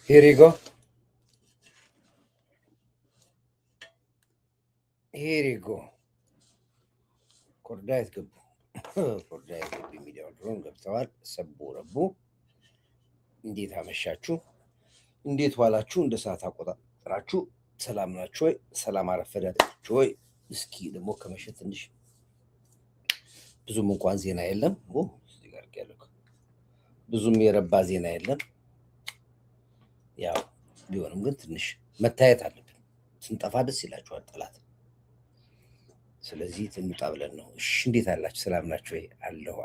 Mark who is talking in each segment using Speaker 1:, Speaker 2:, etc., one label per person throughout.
Speaker 1: Here you go. Here you go. ኮርዳይት ገቡ ኮርዳይት ገቡ ሚዲያው ድሮን ገብተዋል። ሰቡ ረቡ እንዴት አመሻችሁ? እንዴት ዋላችሁ? እንደ ሰዓት አቆጣጠራችሁ ሰላም ናችሁ ወይ? ሰላም አረፈዳችሁ ወይ? እስኪ ደግሞ ከመሸ ትንሽ ብዙም እንኳን ዜና የለም። እዚህ ጋር ያለው ብዙም የረባ ዜና የለም። ያው ቢሆንም ግን ትንሽ መታየት አለብን። ስንጠፋ ደስ ይላችኋል ጠላት። ስለዚህ ትንጣ ብለን ነው። እሺ እንዴት አላችሁ? ሰላም ናችሁ ወይ? አለሁ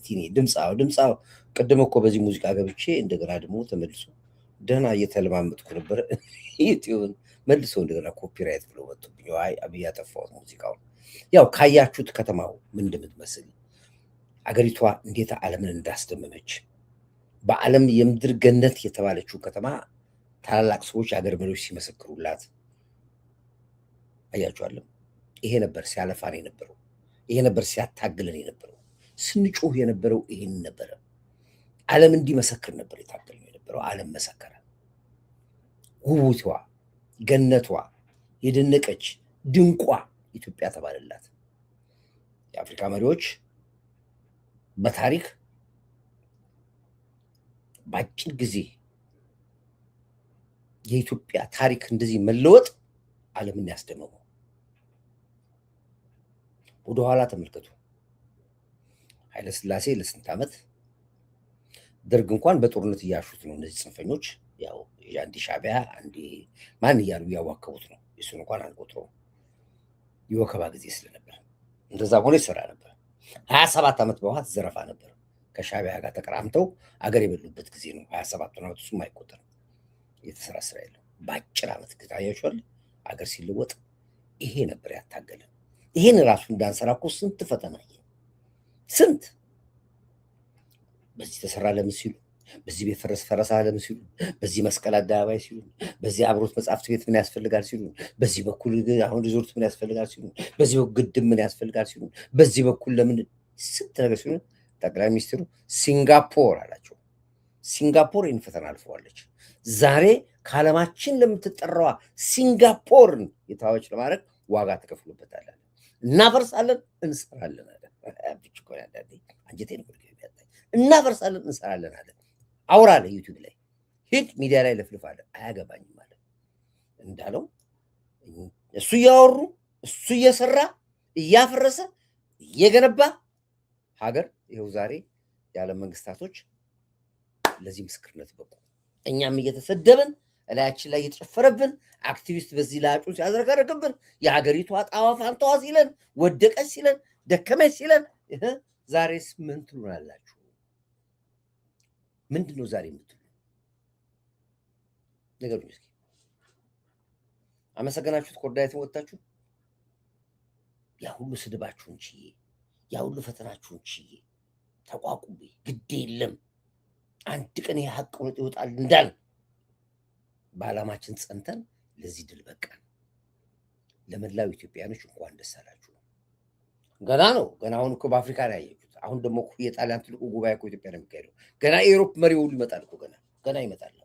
Speaker 1: ቲኒ ድምፃው ቅድም እኮ በዚህ ሙዚቃ ገብቼ እንደገና ደግሞ ተመልሶ ደህና እየተለማመጥኩ ነበረ። ዩቲዩብን መልሶ እንደገና ኮፒራይት ብሎ መጡብኝ። አይ አብያ ጠፋሁት ሙዚቃውን። ያው ካያችሁት ከተማው ምን እንደምትመስል አገሪቷ እንዴት ዓለምን እንዳስደመመች በዓለም የምድር ገነት የተባለችው ከተማ ታላላቅ ሰዎች የአገር መሪዎች ሲመሰክሩላት አያችኋለሁ። ይሄ ነበር ሲያለፋን የነበረው። ይሄ ነበር ሲያታግለን የነበረው። ስንጮህ የነበረው ይሄን ነበረ። ዓለም እንዲመሰክር ነበር የታገልነው የነበረው። ዓለም መሰከረ። ውቡቷ ገነቷ የደነቀች ድንቋ ኢትዮጵያ ተባለላት። የአፍሪካ መሪዎች በታሪክ በአጭር ጊዜ የኢትዮጵያ ታሪክ እንደዚህ መለወጥ ዓለምን ያስደመመው። ወደኋላ ተመልከቱ። ኃይለ ሥላሴ ለስንት ዓመት ደርግ እንኳን በጦርነት እያሹት ነው። እነዚህ ጽንፈኞች ያው አንዲ ሻዕቢያ አንዲ ማን እያሉ እያዋከቡት ነው። እሱን እንኳን አንቆጥረው የወከባ ጊዜ ስለነበር እንደዛ ሆኖ ይሰራ ነበር። 27 ዓመት በኋላ ዘረፋ ነበር። ከሻዕቢያ ጋር ተቀራምተው አገር የበሉበት ጊዜ ነው። 27 ዓመት እሱም አይቆጠርም። የተሰራ ስራ የለው። በአጭር ዓመት ታያችኋል አገር ሲለወጥ። ይሄ ነበር ያታገለን። ይሄን ራሱ እንዳንሰራ እኮ ስንት ፈተና ስንት በዚህ ተሰራ ለምን ሲሉ፣ በዚህ ቤት ፈረሳ ለምን ሲሉ፣ በዚህ መስቀል አደባባይ ሲሉ፣ በዚህ አብሮት መጽሐፍት ቤት ምን ያስፈልጋል ሲሉ፣ በዚህ በኩል አሁን ሪዞርት ምን ያስፈልጋል ሲሉ፣ በዚህ በኩል ግድብ ምን ያስፈልጋል ሲሉ፣ በዚህ በኩል ለምን ስንት ነገር ሲሉ፣ ጠቅላይ ሚኒስትሩ ሲንጋፖር አላቸው። ሲንጋፖር ይህን ፈተና አልፈዋለች። ዛሬ ከዓለማችን ለምትጠራዋ ሲንጋፖርን የተዋበች ለማድረግ ዋጋ ተከፍሎበታል። እናፈርሳለን እንሰራለን አለ። አንጀቴን እናፈርሳለን እንሰራለን አለ። አውራ አለ። ዩቲዩብ ላይ ሂድ፣ ሚዲያ ላይ ለፍልፍ አለ። አያገባኝም አለ። እንዳለው እሱ እያወሩ እሱ እየሰራ እያፈረሰ እየገነባ ሀገር ይኸው ዛሬ የዓለም መንግስታቶች ለዚህ ምስክርነት በቁ። እኛም እየተሰደብን እላያችን ላይ እየተጨፈረብን አክቲቪስት በዚህ ላጩን ሲያዝረከረክብን የሀገሪቷ ጣዋ ፋንታዋ ሲለን ወደቀች ሲለን ደከመች ሲለን ዛሬስ ምን ትሉናላችሁ? ምንድን ነው ዛሬ የምትሉ ነገሩኝ እስኪ። አመሰገናችሁት ኮርዳይትን ወጥታችሁ ያ ሁሉ ስድባችሁን ችዬ ያ ሁሉ ፈተናችሁን ችዬ ተቋቁሜ ግድ የለም አንድ ቀን የሀቅ እውነት ይወጣል እንዳል በዓላማችን ጸንተን ለዚህ ድል በቃን። ለመላው ኢትዮጵያኖች እንኳን ደስ አላችሁ። ገና ነው። ገና አሁን እኮ በአፍሪካ ላይ ያየችሁት። አሁን ደግሞ የጣሊያን ትልቁ ጉባኤ እኮ ኢትዮጵያ ነው የሚካሄደው። ገና የአውሮፕ መሪ ሁሉ ይመጣል እኮ ገና ይመጣል።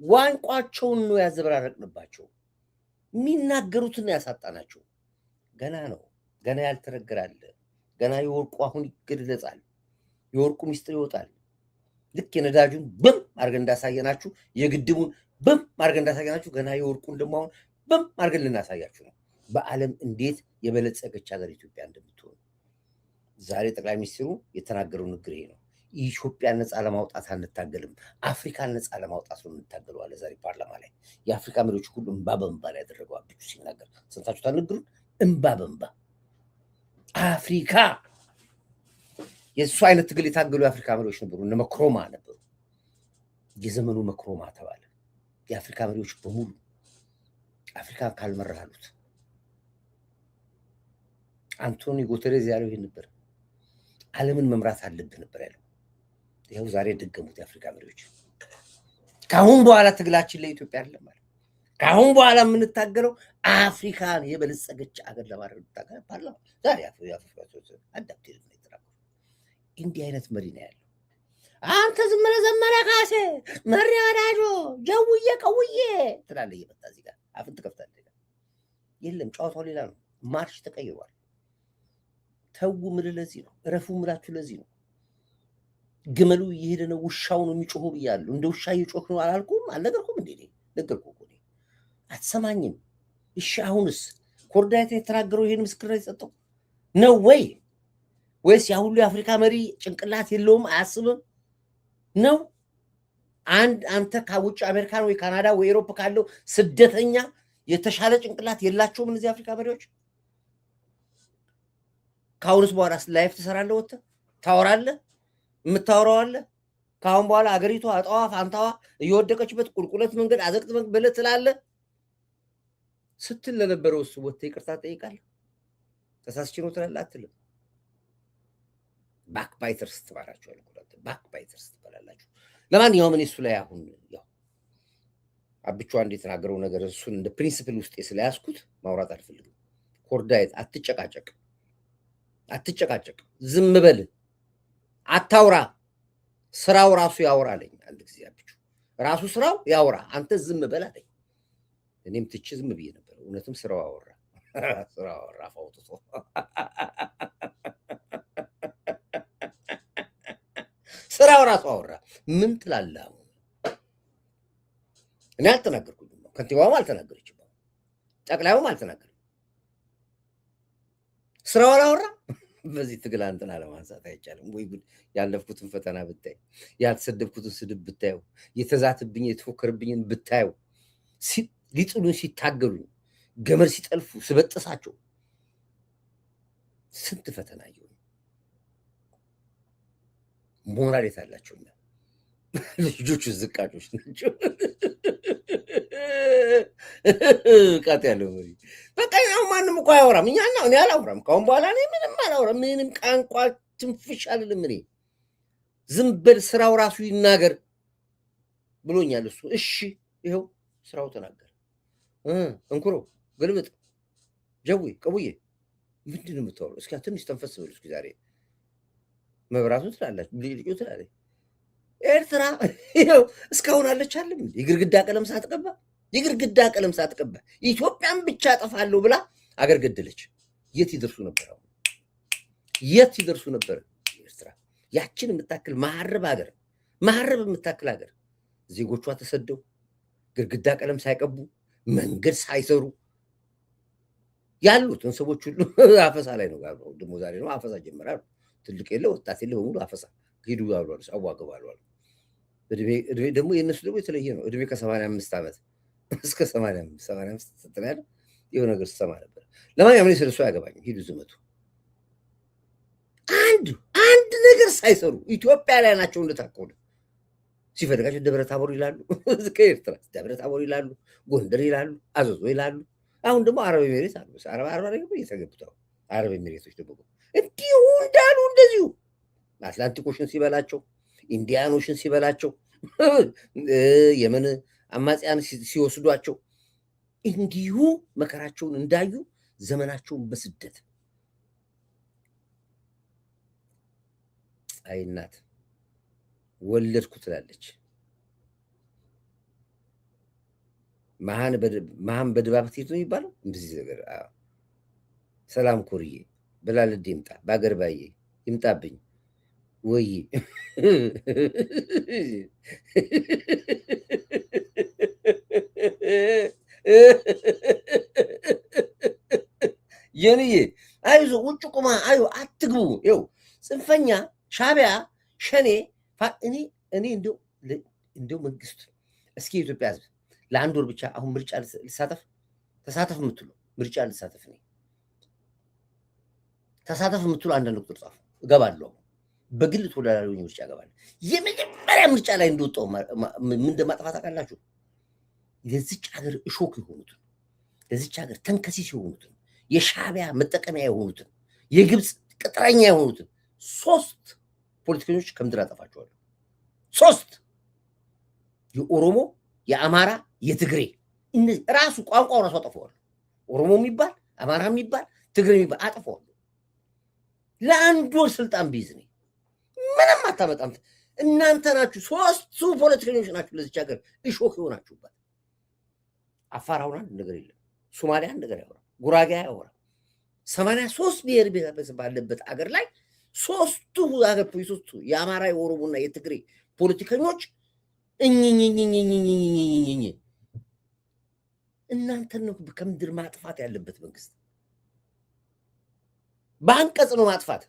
Speaker 1: ዋንቋቸውን ነው ያዘበራረቅንባቸው። የሚናገሩትን ያሳጣናቸው። ገና ነው። ገና ያልተነገራለ። ገና የወርቁ አሁን ይገለጻል። የወርቁ ሚስጥር ይወጣል። ልክ የነዳጁን ብም አድርገን እንዳሳየናችሁ የግድቡን ብም አድርገን እንዳሳየናችሁ ገና የወርቁን ደግሞ አሁን ብም አድርገን ልናሳያችሁ ነው። በዓለም እንዴት የበለጸገች ሀገር ኢትዮጵያ እንደምትሆን ዛሬ ጠቅላይ ሚኒስትሩ የተናገረው ንግግር ይሄ ነው። ኢትዮጵያን ነፃ ለማውጣት አንታገልም፣ አፍሪካን ነፃ ለማውጣት ነው የምንታገለው አለ ዛሬ ፓርላማ ላይ። የአፍሪካ መሪዎች ሁሉ እንባ በእንባ ላይ ያደረገው አብቹ ሲናገር ሰምታችሁታል። ንግግሩን እንባ በእንባ አፍሪካ የእሱ አይነት ትግል የታገሉ የአፍሪካ መሪዎች ነበሩ። እነ መክሮማ ነበሩ። የዘመኑ መክሮማ ተባለ። የአፍሪካ መሪዎች በሙሉ አፍሪካን ካልመራህ አሉት። አንቶኒ ጉተሬዝ ያለው ይሄን ነበር። ዓለምን መምራት አለብህ ነበር ያለው። ይኸው ዛሬ ደገሙት የአፍሪካ መሪዎች። ከአሁን በኋላ ትግላችን ለኢትዮጵያ አይደለም ማለት። ከአሁን በኋላ የምንታገለው አፍሪካን የበለጸገች አገር ለማድረግ ታገለ ፓርላማ ዛሬ አዳፕቴድ ነው። እንዲህ አይነት መሪ ነው ያለው። አንተ ዝም ብለህ ዘመነ ካሴ መሪ ወዳጆ ጀውዬ ቀውዬ ትላለህ። እየመጣ እዚህ ጋር አፍን ትከፍታለህ። የለም ጨዋታው ሌላ ነው። ማርሽ ተቀይሯል። ተው ምልህ ለዚህ ነው። እረፉ ምላችሁ ለዚህ ነው። ግመሉ እየሄደ ነው፣ ውሻው ነው የሚጮኸው ብያለሁ። እንደ ውሻ እየጮህ ነው አላልኩም? አልነገርኩም እንዴ? ነገርኩህ እኮ አትሰማኝም። እሺ አሁንስ ኮርዳይት የተናገረው ይሄን ምስክርነት የሰጠው ነው ወይ? ወይስ ያ ሁሉ የአፍሪካ መሪ ጭንቅላት የለውም አያስብም ነው? አንተ ከውጭ አሜሪካን ወይ ካናዳ ወይ ኤሮፕ ካለው ስደተኛ የተሻለ ጭንቅላት የላቸውም እነዚህ አፍሪካ መሪዎች? ከአሁንስ በኋላ ላይፍ ትሰራለህ፣ ወጥተህ ታወራለህ፣ የምታወራው አለ። ከአሁን በኋላ አገሪቷ አጣዋ ፋንታዋ እየወደቀችበት ቁልቁለት መንገድ አዘቅት መንገድ ብለህ ትላለህ ስትል ለነበረው እሱ ወጥተህ ይቅርታ ትጠይቃለህ። ተሳስቼ ነው ትላለህ አትልም። ባክ ባይተርስ ትባላችኋለህ። ባክ ባይተርስ ትባላላችሁ። ለማንኛውም እኔ እሱ ላይ አሁን ያው አብቹ አንድ የተናገረው ነገር እሱን እንደ ፕሪንሲፕል ውስጥ ስለያዝኩት ማውራት አልፈልግም። ኮርዳይት አትጨቃጨቅ፣ አትጨቃጨቅ፣ ዝም በል፣ አታውራ። ስራው ራሱ ያውራ አለኝ አንድ ጊዜ አብቹ። ራሱ ስራው ያውራ፣ አንተ ዝም በል አለኝ። እኔም ትቼ ዝም ብዬ ነበር። እውነትም ስራው አወራ፣ ስራው አወራ ፋውጥቶ ስራው ራሱ አወራ። ምን ትላለህ? እኔ አልተናገርኩኝም ነው፣ ከንቲባውም አልተናገረችም፣ ጠቅላዩም አልተናገረም። ስራው አላወራ። በዚህ ትግል አንተን አለማንሳት አይቻልም ወይ? ጉድ! ያለፍኩትን ፈተና ብታይ፣ ያልተሰደብኩትን ስድብ ብታየው፣ የተዛትብኝ የተፎከርብኝን ብታየው፣ ሊጥሉኝ ሲታገሉኝ፣ ገመድ ሲጠልፉ ስበጥሳቸው፣ ስንት ፈተና ይሁን ሞራል የታላቸውና ልጆቹ ዝቃጮች ናቸው። ቃት ያለው በቃ ያው ማንም እኮ አያወራም። እኛና እኔ አላወራም። ካሁን በኋላ እኔ ምንም አላወራም። ምንም ቋንቋ ትንፍሽ አልልም። እኔ ዝም በል ስራው ራሱ ይናገር ብሎኛል እሱ። እሺ ይኸው ስራው ተናገር። እንኩሮ ግልብጥ ጀዊ ቀቡዬ ምንድን ነው የምታወራው? እስኪ ትንሽ ተንፈስ በሉ እስኪ። ዛሬ መብራቱ ትላላችሁ፣ ልጅ ትላለች። ኤርትራ ይኸው እስካሁን አለች አለም የግርግዳ ቀለም ሳትቀባ፣ የግርግዳ ቀለም ሳትቀባ ኢትዮጵያን ብቻ አጠፋለሁ ብላ አገር ገደለች። የት ይደርሱ ነበር? አሁን የት ይደርሱ ነበር? ኤርትራ ያችን የምታክል መሀረብ ሀገር፣ መሀረብ የምታክል ሀገር ዜጎቿ ተሰደው ግርግዳ ቀለም ሳይቀቡ መንገድ ሳይሰሩ ያሉትን ሰዎች ሁሉ አፈሳ ላይ ነው። ደግሞ ዛሬ ነው አፈሳ ጀመራሉ። ትልቅ የለ ወጣት የለ በሙሉ አፈሳ ሂዱ አሉ፣ አዋግባሉ አሉ። እድሜ ደግሞ የእነሱ ደግሞ የተለየ ነው። እድሜ ከ85 ዓመት እስከ 85 ስትል ያለ የሆነ ነገር ስትሰማ ነበር። ለማንኛውም ስለሱ አያገባኝም። ሂዱ ዝመቱ። አንድ ነገር ሳይሰሩ ኢትዮጵያ ላይ ናቸው እንደታቆሉ። ሲፈልጋቸው ደብረ ታቦር ይላሉ፣ ከኤርትራ ደብረ ታቦር ይላሉ፣ ጎንደር ይላሉ፣ አዘዞ ይላሉ። አሁን ደግሞ አረብ ኤሚሬት አሉ። አረብ እየተገብተው አረብ ኤሚሬቶች ደግሞ እንዲሁ እንዳሉ እንደዚሁ አትላንቲኮሽን ሲበላቸው፣ ኢንዲያኖሽን ሲበላቸው፣ የመን አማጽያን ሲወስዷቸው እንዲሁ መከራቸውን እንዳዩ ዘመናቸውን በስደት አይናት ወለድኩ ትላለች። መሀን በድባብ ትሄድ ነው የሚባለው እንደዚህ ነገር። ሰላም ኮርዬ በላልድ ይምጣ፣ በአገር ባዬ ይምጣብኝ ወይ የንዬ አይዞ ውጭ ቁማ አዩ አትግቡ። ይኸው ጽንፈኛ ሻቢያ ሸኔ እኔ እንደው መንግስቱ እስኪ የኢትዮጵያ ህዝብ ለአንድ ወር ብቻ አሁን ምርጫ ተሳተፍ የምትሉ ምርጫ ልሳተፍ እኔ ተሳተፍ የምትሉ አንዳንድ ቁጥር ጻፉ፣ እገባለሁ። በግል ተወዳዳሪ ምርጫ እገባለሁ። የመጀመሪያ ምርጫ ላይ እንደወጣው ምን እንደማጥፋት አውቃላችሁ? ለዚች ሀገር እሾክ የሆኑትን፣ ለዚች ሀገር ተንከሲስ የሆኑትን፣ የሻቢያ መጠቀሚያ የሆኑትን፣ የግብፅ ቅጥረኛ የሆኑትን 3 ፖለቲከኞች ከምድር አጠፋቸዋለሁ። 3 የኦሮሞ፣ የአማራ፣ የትግሬ እነዚህ ራሱ ቋንቋው ራሱ አጠፋዋለሁ። ኦሮሞ የሚባል አማራ የሚባል ትግሬ የሚባል አጠፋዋለሁ። ለአንድ ወር ስልጣን ቢይዝ ነኝ ምንም አታመጣም። እናንተ ናችሁ። ሶስቱ ፖለቲከኞች ናችሁ ለዚች ሀገር እሾክ የሆናችሁበት። አፋር አሁን አንድ ነገር የለም። ሶማሊያ አንድ ነገር ያወራ፣ ጉራጌ ያወራ። 83 ብሔር ብሔረሰብ ባለበት አገር ላይ ሶስቱ ሀገር ፖሊሶቹ የአማራ የኦሮሞና የትግሬ ፖለቲከኞች እኝኝኝኝኝኝኝኝኝ እናንተን ነው ከምድር ማጥፋት ያለበት መንግስት። በአንቀጽ ነው ማጥፋት።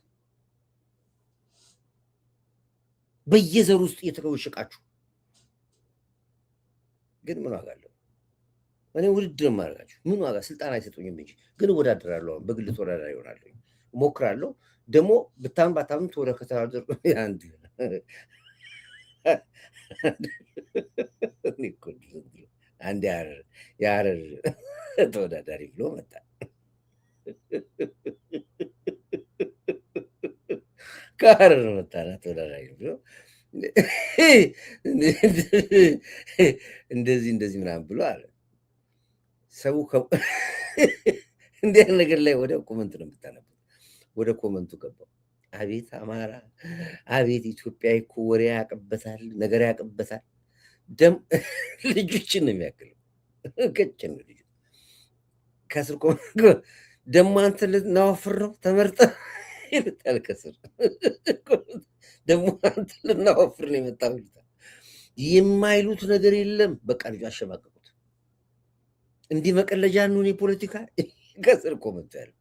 Speaker 1: በየዘር ውስጥ እየተከወሸቃችሁ ግን ምን ዋጋ አለው? እኔ ውድድር ማድረጋችሁ ምን ዋጋ? ስልጣን አይሰጡኝም እንጂ ግን እወዳደራለሁ። በግል ተወዳዳሪ ይሆናለሁ፣ እሞክራለሁ። ደግሞ ብታምን ባታምን ተወደ ከተወዳደር አንድ አንድ የሀረር ተወዳዳሪ ብሎ መጣ። ከሀረር መጣና ተወዳዳሪ ብሎ እንደዚህ ምናምን ብሎ አለ። ሰው እንዲህ ነገር ላይ ወደ ኮመንት ነው የምታነቡት። ወደ ኮመንቱ ገባው። አቤት አማራ፣ አቤት ኢትዮጵያ እኮ ወሬ ያቅበታል፣ ነገር ያቅበታል። ደም ልጆችን ነው የሚያክለው። ቀጭን ልጅ ከስር ደግሞ አንተ ልናወፍር ነው ተመርጠ ይልታል። ከስር ደግሞ አንተ ልናወፍር ነው የመጣው ይልታል። የማይሉት ነገር የለም። በቃ ልጅ አሸማቀቁት። እንዲህ መቀለጃ ነው ፖለቲካ። ከስር ኮመንት ያለው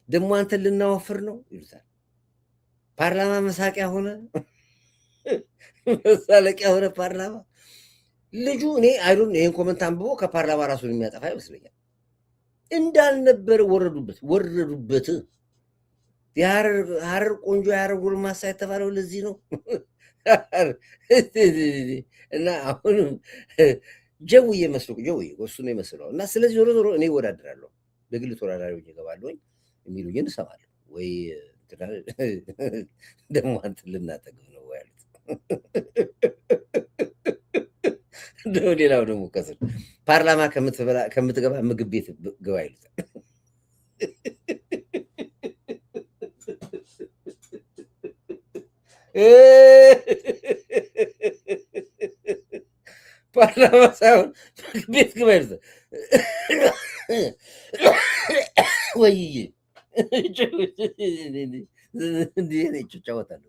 Speaker 1: ደግሞ አንተ ልናወፍር ነው ይሉታል። ፓርላማ መሳቂያ ሆነ፣ መሳለቂያ ሆነ ፓርላማ። ልጁ እኔ አይሉን ይሄን ኮመንት አንብቦ ከፓርላማ ራሱን የሚያጠፋ ይመስለኛል። እንዳልነበር ወረዱበት። የሀረር ቆንጆ የሀረር ጎልማሳ የተባለው ለዚህ ነው። እና አሁንም ጀውዬ መስሎ ጀውዬ እሱ ነው የመስለው። እና ስለዚህ ዞሮ ዞሮ እኔ እወዳደራለሁ፣ በግል ተወዳዳሪዎች እገባለሁኝ የሚሉኝን እሰማለሁ። ወይ ደግሞ አንተን ልናጠግብ ነው ወይ አሉት። ሌላው ደግሞ ከስር ፓርላማ ከምትገባ ምግብ ቤት ግባ ይሉታል። ፓርላማ ሳይሆን ምግብ ቤት ግባ ይሉታል። ወይዬ ይጫወታል።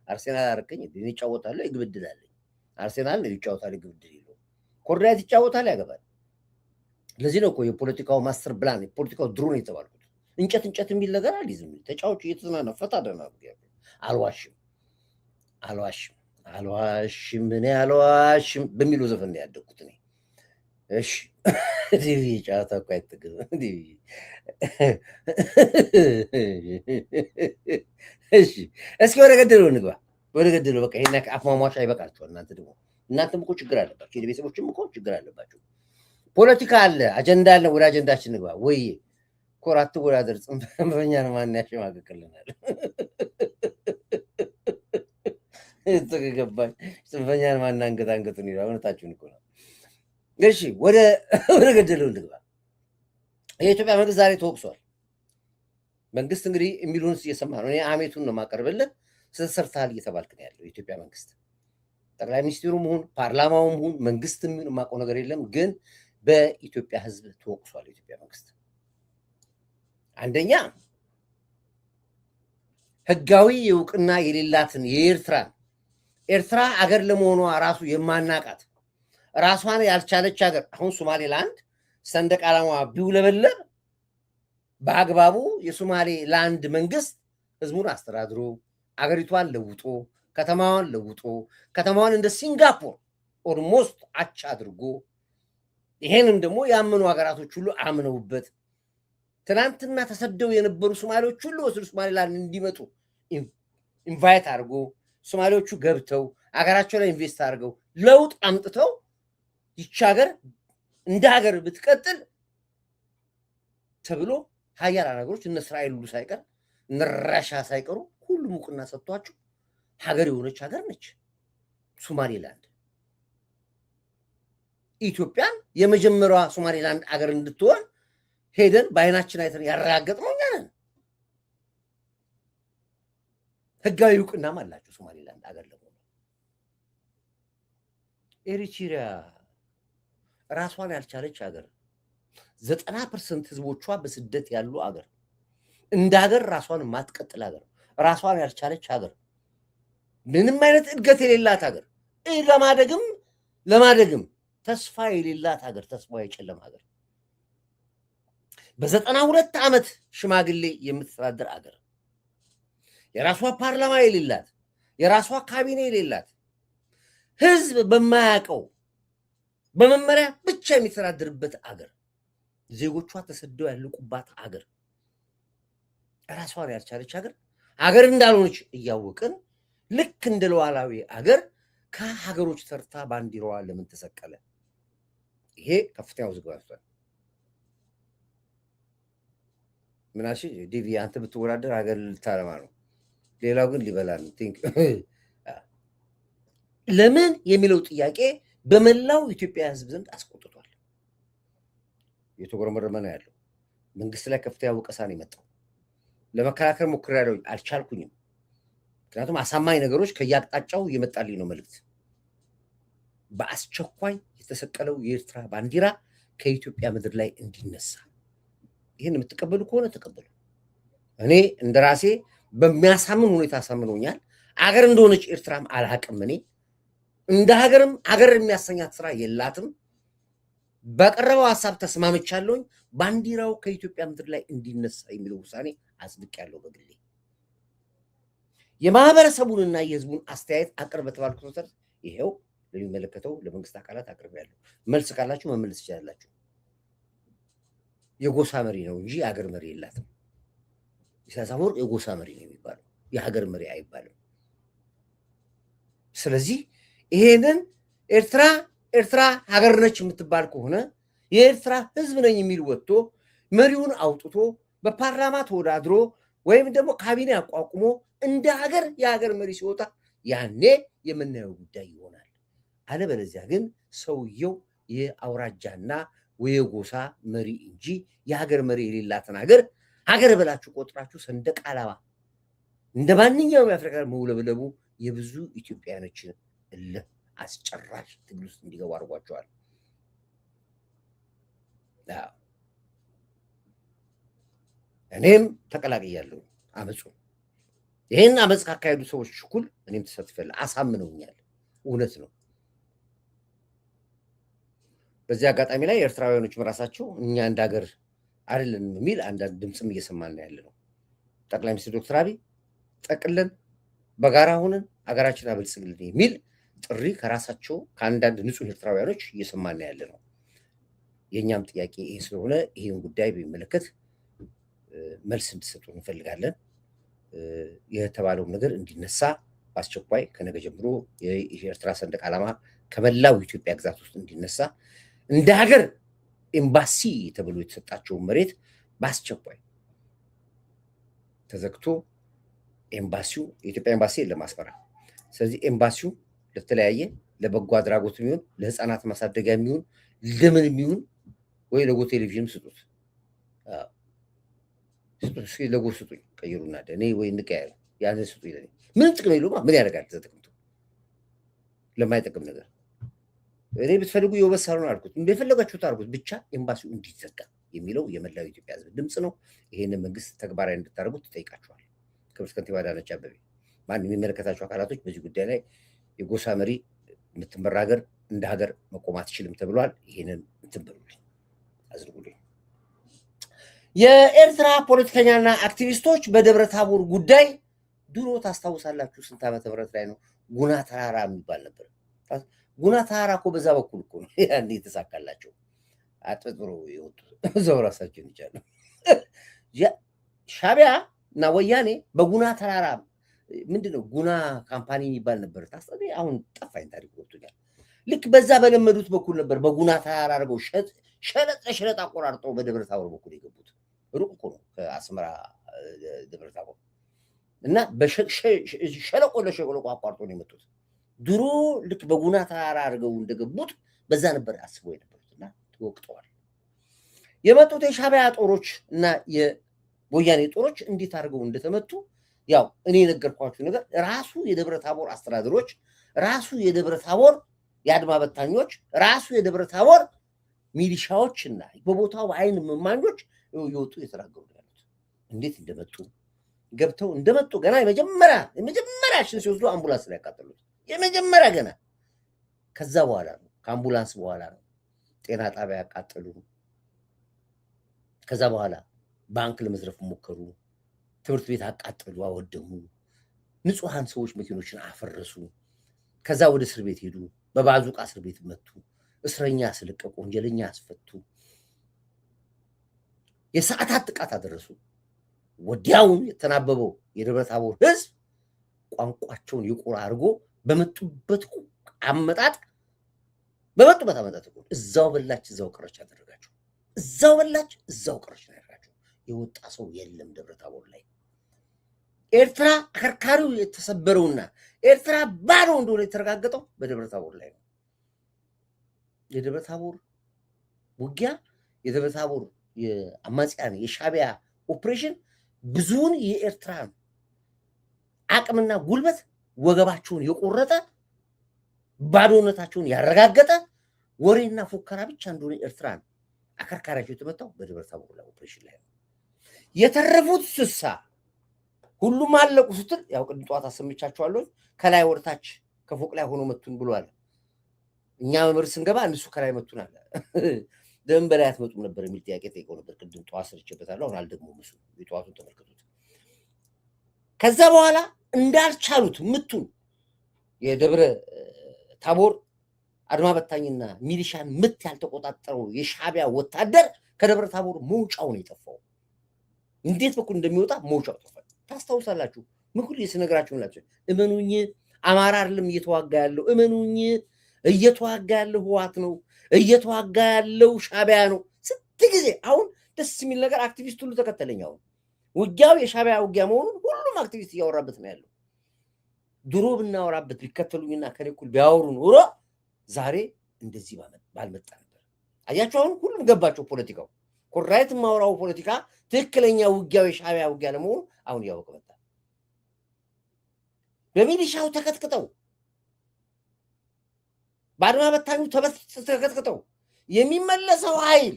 Speaker 1: አርሴናል አርቀኝ ይጫወታሉ፣ ይግብድል አለኝ። አርሴናል ይጫወታል፣ ይግብድል የለውም። ኮርዳይት ይጫወታል፣ ያገባል። ለዚህ ነው እኮ የፖለቲካው ማስተር ፕላን የፖለቲካው ድሮን የተባልኩት። እንጨት የሚል ነገር አልይዝም። ተጫዋቹ እየተዝናና ፈታ ደና አልዋሽም እኔ አልዋሽም በሚለው ዘፈን ነው ያደግኩት እኔ። እሺ ዲቪ ጨዋታ እኮ አይጠግም። እሺ እስኪ ወደ ገደለው እንግባ። ወደ ገደለው በቃ ይሄን አፍማሟሻ ይበቃችኋል። እናንተም እኮ ችግር አለባችሁ። የቤተሰቦችም እኮ ችግር አለባችሁ። ፖለቲካ አለ፣ አጀንዳ አለ። ወደ አጀንዳችን እንግባ። ወይ ኮራት ወዳደር ጽንፈኛን ማን ያሸማግቅልናል? ገባኝ። ጽንፈኛን ማን አንገቱን ይላል። እውነታችሁን እኮ ነው። እሺ ወደ ገደለው እንግባ። የኢትዮጵያ መንግስት ዛሬ ተወቅሷል። መንግስት እንግዲህ የሚሉን እየሰማ ነው። እኔ አሜቱን ነው የማቀርብልህ። ሰርተሃል እየተባልክ ነው ያለው የኢትዮጵያ መንግስት። ጠቅላይ ሚኒስትሩም ሁን ፓርላማውም ሁን መንግስትም ሁን የማውቀው ነገር የለም፣ ግን በኢትዮጵያ ህዝብ ተወቅሷል የኢትዮጵያ መንግስት። አንደኛ ህጋዊ እውቅና የሌላትን ኤርትራ አገር ለመሆኗ ራሱ የማናቃት ራሷን ያልቻለች ሀገር አሁን ሶማሌላንድ ሰንደቅ ዓላማ ቢውለበለብ በአግባቡ የሶማሌ ላንድ መንግስት ህዝቡን አስተዳድሮ አገሪቷን ለውጦ ከተማዋን እንደ ሲንጋፖር ኦልሞስት አቻ አድርጎ ይሄንም ደግሞ ያመኑ ሀገራቶች ሁሉ አምነውበት ትናንትና ተሰደው የነበሩ ሶማሌዎች ሁሉ ወደ ሶማሌላንድ እንዲመጡ ኢንቫይት አድርጎ ሶማሌዎቹ ገብተው አገራቸው ላይ ኢንቨስት አድርገው ለውጥ አምጥተው ይቺ ሀገር እንደ ሀገር ብትቀጥል ተብሎ ሀያላን ሀገሮች እነ እስራኤል ሁሉ ሳይቀር እነ ራሽያ ሳይቀሩ ሁሉም እውቅና ሰጥቷቸው ሀገር የሆነች ሀገር ነች ሶማሌላንድ። ኢትዮጵያን የመጀመሪያዋ ሶማሌላንድ ሀገር እንድትሆን ሄደን በአይናችን አይተን ያረጋገጥነው እኛ ነን። ህጋዊ እውቅናም አላቸው ሶማሌላንድ ሀገር ለመሆኑ። ኤሪትሪያ ራሷን ያልቻለች ሀገር፣ 90% ህዝቦቿ በስደት ያሉ ሀገር፣ እንደ ሀገር ራሷን ማትቀጥል ሀገር፣ ራሷን ያልቻለች ሀገር፣ ምንም አይነት እድገት የሌላት ሀገር፣ ለማደግም ተስፋ የሌላት ሀገር፣ ተስፋ የጨለመ ሀገር፣ በ92 ዓመት ሽማግሌ የምትተዳደር ሀገር፣ የራሷ ፓርላማ የሌላት፣ የራሷ ካቢኔ የሌላት፣ ህዝብ በማያውቀው በመመሪያ ብቻ የሚተዳደርበት አገር፣ ዜጎቿ ተሰደው ያለቁባት አገር፣ ራሷን ያልቻለች ሀገር እንዳልሆነች እያወቅን ልክ እንደ ሉዓላዊ አገር ከሀገሮች ተርታ ባንዲራዋ ለምን ተሰቀለ? ይሄ ከፍተኛ ውዝግብ አስቷል። ምናሽ ዲቪ አንተ ብትወዳደር ሀገር ልታለማ ነው፣ ሌላው ግን ሊበላ ነው። ለምን የሚለው ጥያቄ በመላው ኢትዮጵያ ህዝብ ዘንድ አስቆጥቷል። የተጎረመረመ ነው ያለው። መንግስት ላይ ከፍተኛ ወቀሳ ነው የመጣው። ለመከራከር ሞክሬያለሁ፣ አልቻልኩኝም። ምክንያቱም አሳማኝ ነገሮች ከየአቅጣጫው እየመጣልኝ ነው መልዕክት። በአስቸኳይ የተሰቀለው የኤርትራ ባንዲራ ከኢትዮጵያ ምድር ላይ እንዲነሳ፣ ይህን የምትቀበሉ ከሆነ ተቀበሉ። እኔ እንደራሴ በሚያሳምን ሁኔታ አሳምኖኛል። አገር እንደሆነች ኤርትራም አልሀቅም። እኔ እንደ ሀገርም ሀገር የሚያሰኛት ስራ የላትም። በቀረበው ሀሳብ ተስማምቻለሁኝ። ባንዲራው ከኢትዮጵያ ምድር ላይ እንዲነሳ የሚለው ውሳኔ አጽድቄያለሁ በግሌ። የማህበረሰቡንና የህዝቡን አስተያየት አቅርብ በተባልኩት መሰረት ይሄው ለሚመለከተው ለመንግስት አካላት አቅርቤያለሁ። መልስ ካላችሁ መመለስ ትችላላችሁ። የጎሳ መሪ ነው እንጂ የሀገር መሪ የላትም። ኢሳያስ አፈወርቂ የጎሳ መሪ ነው የሚባለው፣ የሀገር መሪ አይባልም። ስለዚህ ይሄንን ኤርትራ ሀገር ነች የምትባል ከሆነ የኤርትራ ህዝብ ነኝ የሚል ወጥቶ መሪውን አውጥቶ በፓርላማ ተወዳድሮ ወይም ደግሞ ካቢኔ አቋቁሞ እንደ ሀገር የሀገር መሪ ሲወጣ ያኔ የምናየው ጉዳይ ይሆናል። አለበለዚያ ግን ሰውየው የአውራጃና የጎሳ መሪ እንጂ የሀገር መሪ የሌላትን ሀገር ብላችሁ ቆጥራችሁ ሰንደቅ ዓላማ እንደ ማንኛውም የአፍሪካ መውለብለቡ የብዙ ኢትዮጵያኖችን እልህ አስጨራሽ ትግል ውስጥ እንዲገቡ አድርጓቸዋል። እኔም ተቀላቅያለሁ አመፁ። ይህን አመፅ ካካሄዱ ሰዎች እኩል እኔም ተሳትፌያለሁ። አሳምነውኛል። እውነት ነው። በዚህ አጋጣሚ ላይ ኤርትራውያኖች ራሳቸው እኛ እንደ ሀገር አይደለንም የሚል አንዳንድ ድምፅም እየሰማን ያለ ነው። ጠቅላይ ሚኒስትር ዶክተር አብይ ጠቅለን በጋራ ሆነን ሀገራችን አበልጽግልን የሚል ጥሪ ከራሳቸው ከአንዳንድ ንጹህ ኤርትራውያኖች እየሰማን ያለ ነው። የእኛም ጥያቄ ይህ ስለሆነ ይህን ጉዳይ በሚመለከት መልስ እንድሰጡ እንፈልጋለን። የተባለውም ነገር እንዲነሳ በአስቸኳይ ከነገ ጀምሮ የኤርትራ ሰንደቅ ዓላማ ከመላው ኢትዮጵያ ግዛት ውስጥ እንዲነሳ፣ እንደ ሀገር ኤምባሲ ተብሎ የተሰጣቸውን መሬት በአስቸኳይ ተዘግቶ ኤምባሲው የኢትዮጵያ ኤምባሲ የለም አስመራ። ስለዚህ ኤምባሲው ለተለያየ ለበጎ አድራጎት የሚሆን ለህፃናት ማሳደጊያ የሚሆን ለምን የሚሆን ወይ ለጎ ቴሌቪዥን ስጡት፣ ለጎ ስጡኝ፣ ቀይሩና እኔ ወይ እንቀያየሩ ያንን ስጡኝ። ለኔ ምን ጥቅም የለውም። ምን ያደርጋል? ተጠቅምቱ ለማይጠቅም ነገር እኔ ብትፈልጉ የውበት ሳሎን አልኩት፣ እንደፈለጋችሁት አድርጉት፣ ብቻ ኤምባሲው እንዲዘጋ የሚለው የመላው ኢትዮጵያ ህዝብ ድምፅ ነው። ይሄንን መንግስት ተግባራዊ እንድታደርጉት ትጠይቃችኋል። ክብርት ከንቲባ አዳነች አቤቤ፣ ማን የሚመለከታቸው አካላቶች በዚህ ጉዳይ ላይ የጎሳ መሪ የምትመራ ሀገር እንደ ሀገር መቆም አትችልም ተብሏል። ይሄንን እንትን በሉልኝ፣ አዝርጉልኝ። የኤርትራ ፖለቲከኛና አክቲቪስቶች በደብረ ታቦር ጉዳይ ድሮ ታስታውሳላችሁ፣ ስንት ዓመተ ምህረት ላይ ነው ጉና ተራራ የሚባል ነበር። ጉና ተራራ እኮ በዛ በኩል እኮ ነው ያኔ የተሳካላቸው አጥጥሮ የወጡ እዛው ራሳቸውን ይቻሉ። ሻቢያ እና ወያኔ በጉና ተራራ ምንድነው ጉና ካምፓኒ የሚባል ነበር። ታስታውሱ? አሁን ጠፋኝ፣ ታሪክ ወጥቶኛል። ልክ በዛ በለመዱት በኩል ነበር በጉና ተራራ አድርገው ሸለጥ አቆራርጠው በደብረ ታቦር በኩል የገቡት። ሩቅ እኮ ነው ከአስመራ ደብረ ታቦር እና ሸለቆ ለሸለቆ አቋርጦ ነው የመጡት። ድሮ ልክ በጉና ተራራ አድርገው እንደገቡት በዛ ነበር አስበው የነበሩት እና ተወቅጠዋል። የመጡት የሻቢያ ጦሮች እና የወያኔ ጦሮች እንዴት አድርገው እንደተመቱ ያው እኔ የነገርኳችሁ ነገር ራሱ የደብረ ታቦር አስተዳደሮች ራሱ የደብረ ታቦር የአድማ በታኞች ራሱ የደብረ ታቦር ሚሊሻዎችና በቦታው አይን እማኞች እየወጡ እየተናገሩ ያሉት እንዴት እንደመጡ ገብተው እንደመጡ ገና የመጀመሪያችን ሲወስዱ አምቡላንስ ላይ ያቃጠሉት የመጀመሪያ ገና ከዛ በኋላ ነው ከአምቡላንስ በኋላ ነው ጤና ጣቢያ ያቃጠሉ ከዛ በኋላ ባንክ ለመዝረፍ ሞከሩ ትምህርት ቤት አቃጠሉ አወደሙ ንጹሃን ሰዎች መኪኖችን አፈረሱ ከዛ ወደ እስር ቤት ሄዱ በባዙቃ እስር ቤት መቱ እስረኛ አስለቀቁ ወንጀለኛ አስፈቱ የሰዓታት ጥቃት አደረሱ ወዲያውን የተናበበው የደብረ ታቦር ህዝብ ቋንቋቸውን ይቁር አድርጎ በመጡበት አመጣጥ እዛው በላች እዛው ቀረች አደረጋቸው እዛው በላች እዛው ቀረች ያደረጋቸው የወጣ ሰው የለም ደብረ ታቦር ላይ ኤርትራ አከርካሪው የተሰበረውና ኤርትራ ባዶ እንደሆነ የተረጋገጠው በደብረ ታቦር ላይ ነው የደብረ ታቦር ውጊያ የደብረ ታቦር የአማጽያን የሻቢያ ኦፕሬሽን ብዙውን የኤርትራ አቅምና ጉልበት ወገባቸውን የቆረጠ ባዶነታቸውን ያረጋገጠ ወሬና ፉከራ ብቻ እንደሆነ ኤርትራን አከርካሪያቸው የተመታው በደብረ ታቦር ላይ ኦፕሬሽን ላይ ነው የተረፉት ስሳ ሁሉም አለቁ ስትል ያው ቅድም ጠዋት አሰምቻቸዋለሁ ከላይ ወርታች ከፎቅ ላይ ሆኖ መቱን ብሏል እኛ መምር ስንገባ እነሱ ከላይ መቱን አለ ደም በላይ አትመጡም ነበር የሚል ጥያቄ ጠይቀው ነበር ቅድም ጠዋት ሰርቼበታለሁ አሁን አልደግሞም እሱ የጠዋቱን ተመልከቱት ከዛ በኋላ እንዳልቻሉት ምቱን የደብረ ታቦር አድማ በታኝና ሚሊሻን ምት ያልተቆጣጠረው የሻቢያ ወታደር ከደብረ ታቦር መውጫው ነው የጠፋው እንዴት በኩል እንደሚወጣ መውጫው ጠፋ ታስታውሳላችሁ ምኩል የስነግራችሁላችሁ እመኑኝ አማራ አይደለም እየተዋጋ ያለው እመኑኝ እየተዋጋ ያለው ህዋት ነው እየተዋጋ ያለው ሻቢያ ነው ስንት ጊዜ አሁን ደስ የሚል ነገር አክቲቪስት ሁሉ ተከተለኛው ውጊያው የሻቢያ ውጊያ መሆኑን ሁሉም አክቲቪስት እያወራበት ነው ያለው ድሮ ብናወራበት ቢከተሉኝና ከኔኩል ቢያወሩ ኖሮ ዛሬ እንደዚህ ባልመጣ ነበር አያችሁ አሁን ሁሉም ገባቸው ፖለቲካው ኮራይት ማውራው ፖለቲካ ትክክለኛ ውጊያው የሻቢያ ውጊያ ለመሆኑ አሁን ያወቀ መጣ በሚሊሻው ተከትክተው ባድማ በታኙ ተከትክተው የሚመለሰው ኃይል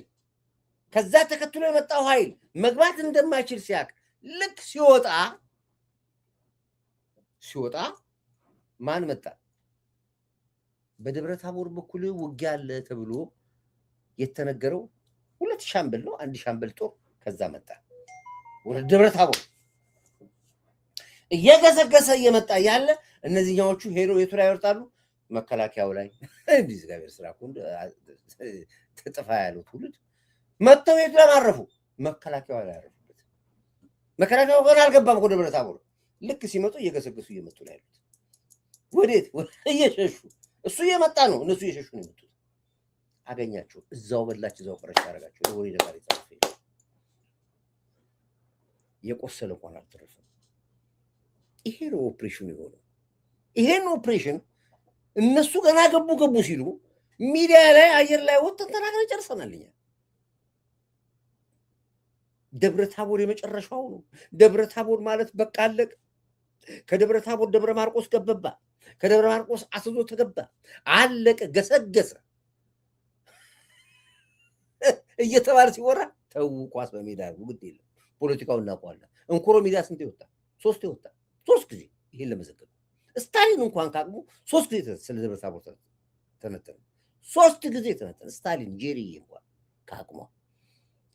Speaker 1: ከዛ ተከትሎ የመጣው ኃይል መግባት እንደማይችል ሲያቅ ልክ ሲወጣ ማን መጣ በደብረ ታቦር በኩል ውጊያ አለ ተብሎ የተነገረው ሁለት ሻምበል ነው አንድ ሻምበል ጦር ከዛ መጣ ወደ ደብረ ታቦር እየገሰገሰ እየመጣ ያለ እነዚህኛዎቹ ሄዶ የቱ ላይ ይወርጣሉ መከላከያው ላይ እንዲህ እግዚአብሔር ስራ እኮ ተጥፋ ያለው ትውልድ መጥተው የቱ ላይ ማረፉ መከላከያው ላይ ያረፉበት መከላከያው ገና አልገባም ወደ ደብረ ታቦር ልክ ሲመጡ እየገሰገሱ እየመጡ ነው ያሉት ወዴት እየሸሹ እሱ እየመጣ ነው እነሱ እየሸሹ ነው የመጡት አገኛቸው እዛው በላች እዛው ቀረች ያረጋቸው ወሬ ነገር ይጻፍ የቆሰለ እንኳን አልተረፈም ይሄ ነው ኦፕሬሽኑ የሆነው ይሄን ኦፕሬሽን እነሱ ገና ገቡ ሲሉ ሚዲያ ላይ አየር ላይ ወጥተን ተናግረን ጨርሰናልኛ ደብረ ታቦር የመጨረሻው ነው ደብረ ታቦር ማለት በቃ አለቀ ከደብረ ታቦር ደብረ ማርቆስ ገበባ ከደብረ ማርቆስ አስዞ ተገባ አለቀ ገሰገሰ እየተባለ ሲወራ ተው ኳስ በሜዳ ግድ የለም ፖለቲካው እናውቀዋለን እንኩሮ ሚዲያ ስንት ይወጣ ሶስት ጊዜ ይሄን ለመዘገብ ስታሊን እንኳን ካቅሙ ሶስት ጊዜ ስለ ደብረ ታቦር ተነተነ ሶስት ጊዜ ተነተነ ስታሊን ጄሪ እንኳን ካቅሙ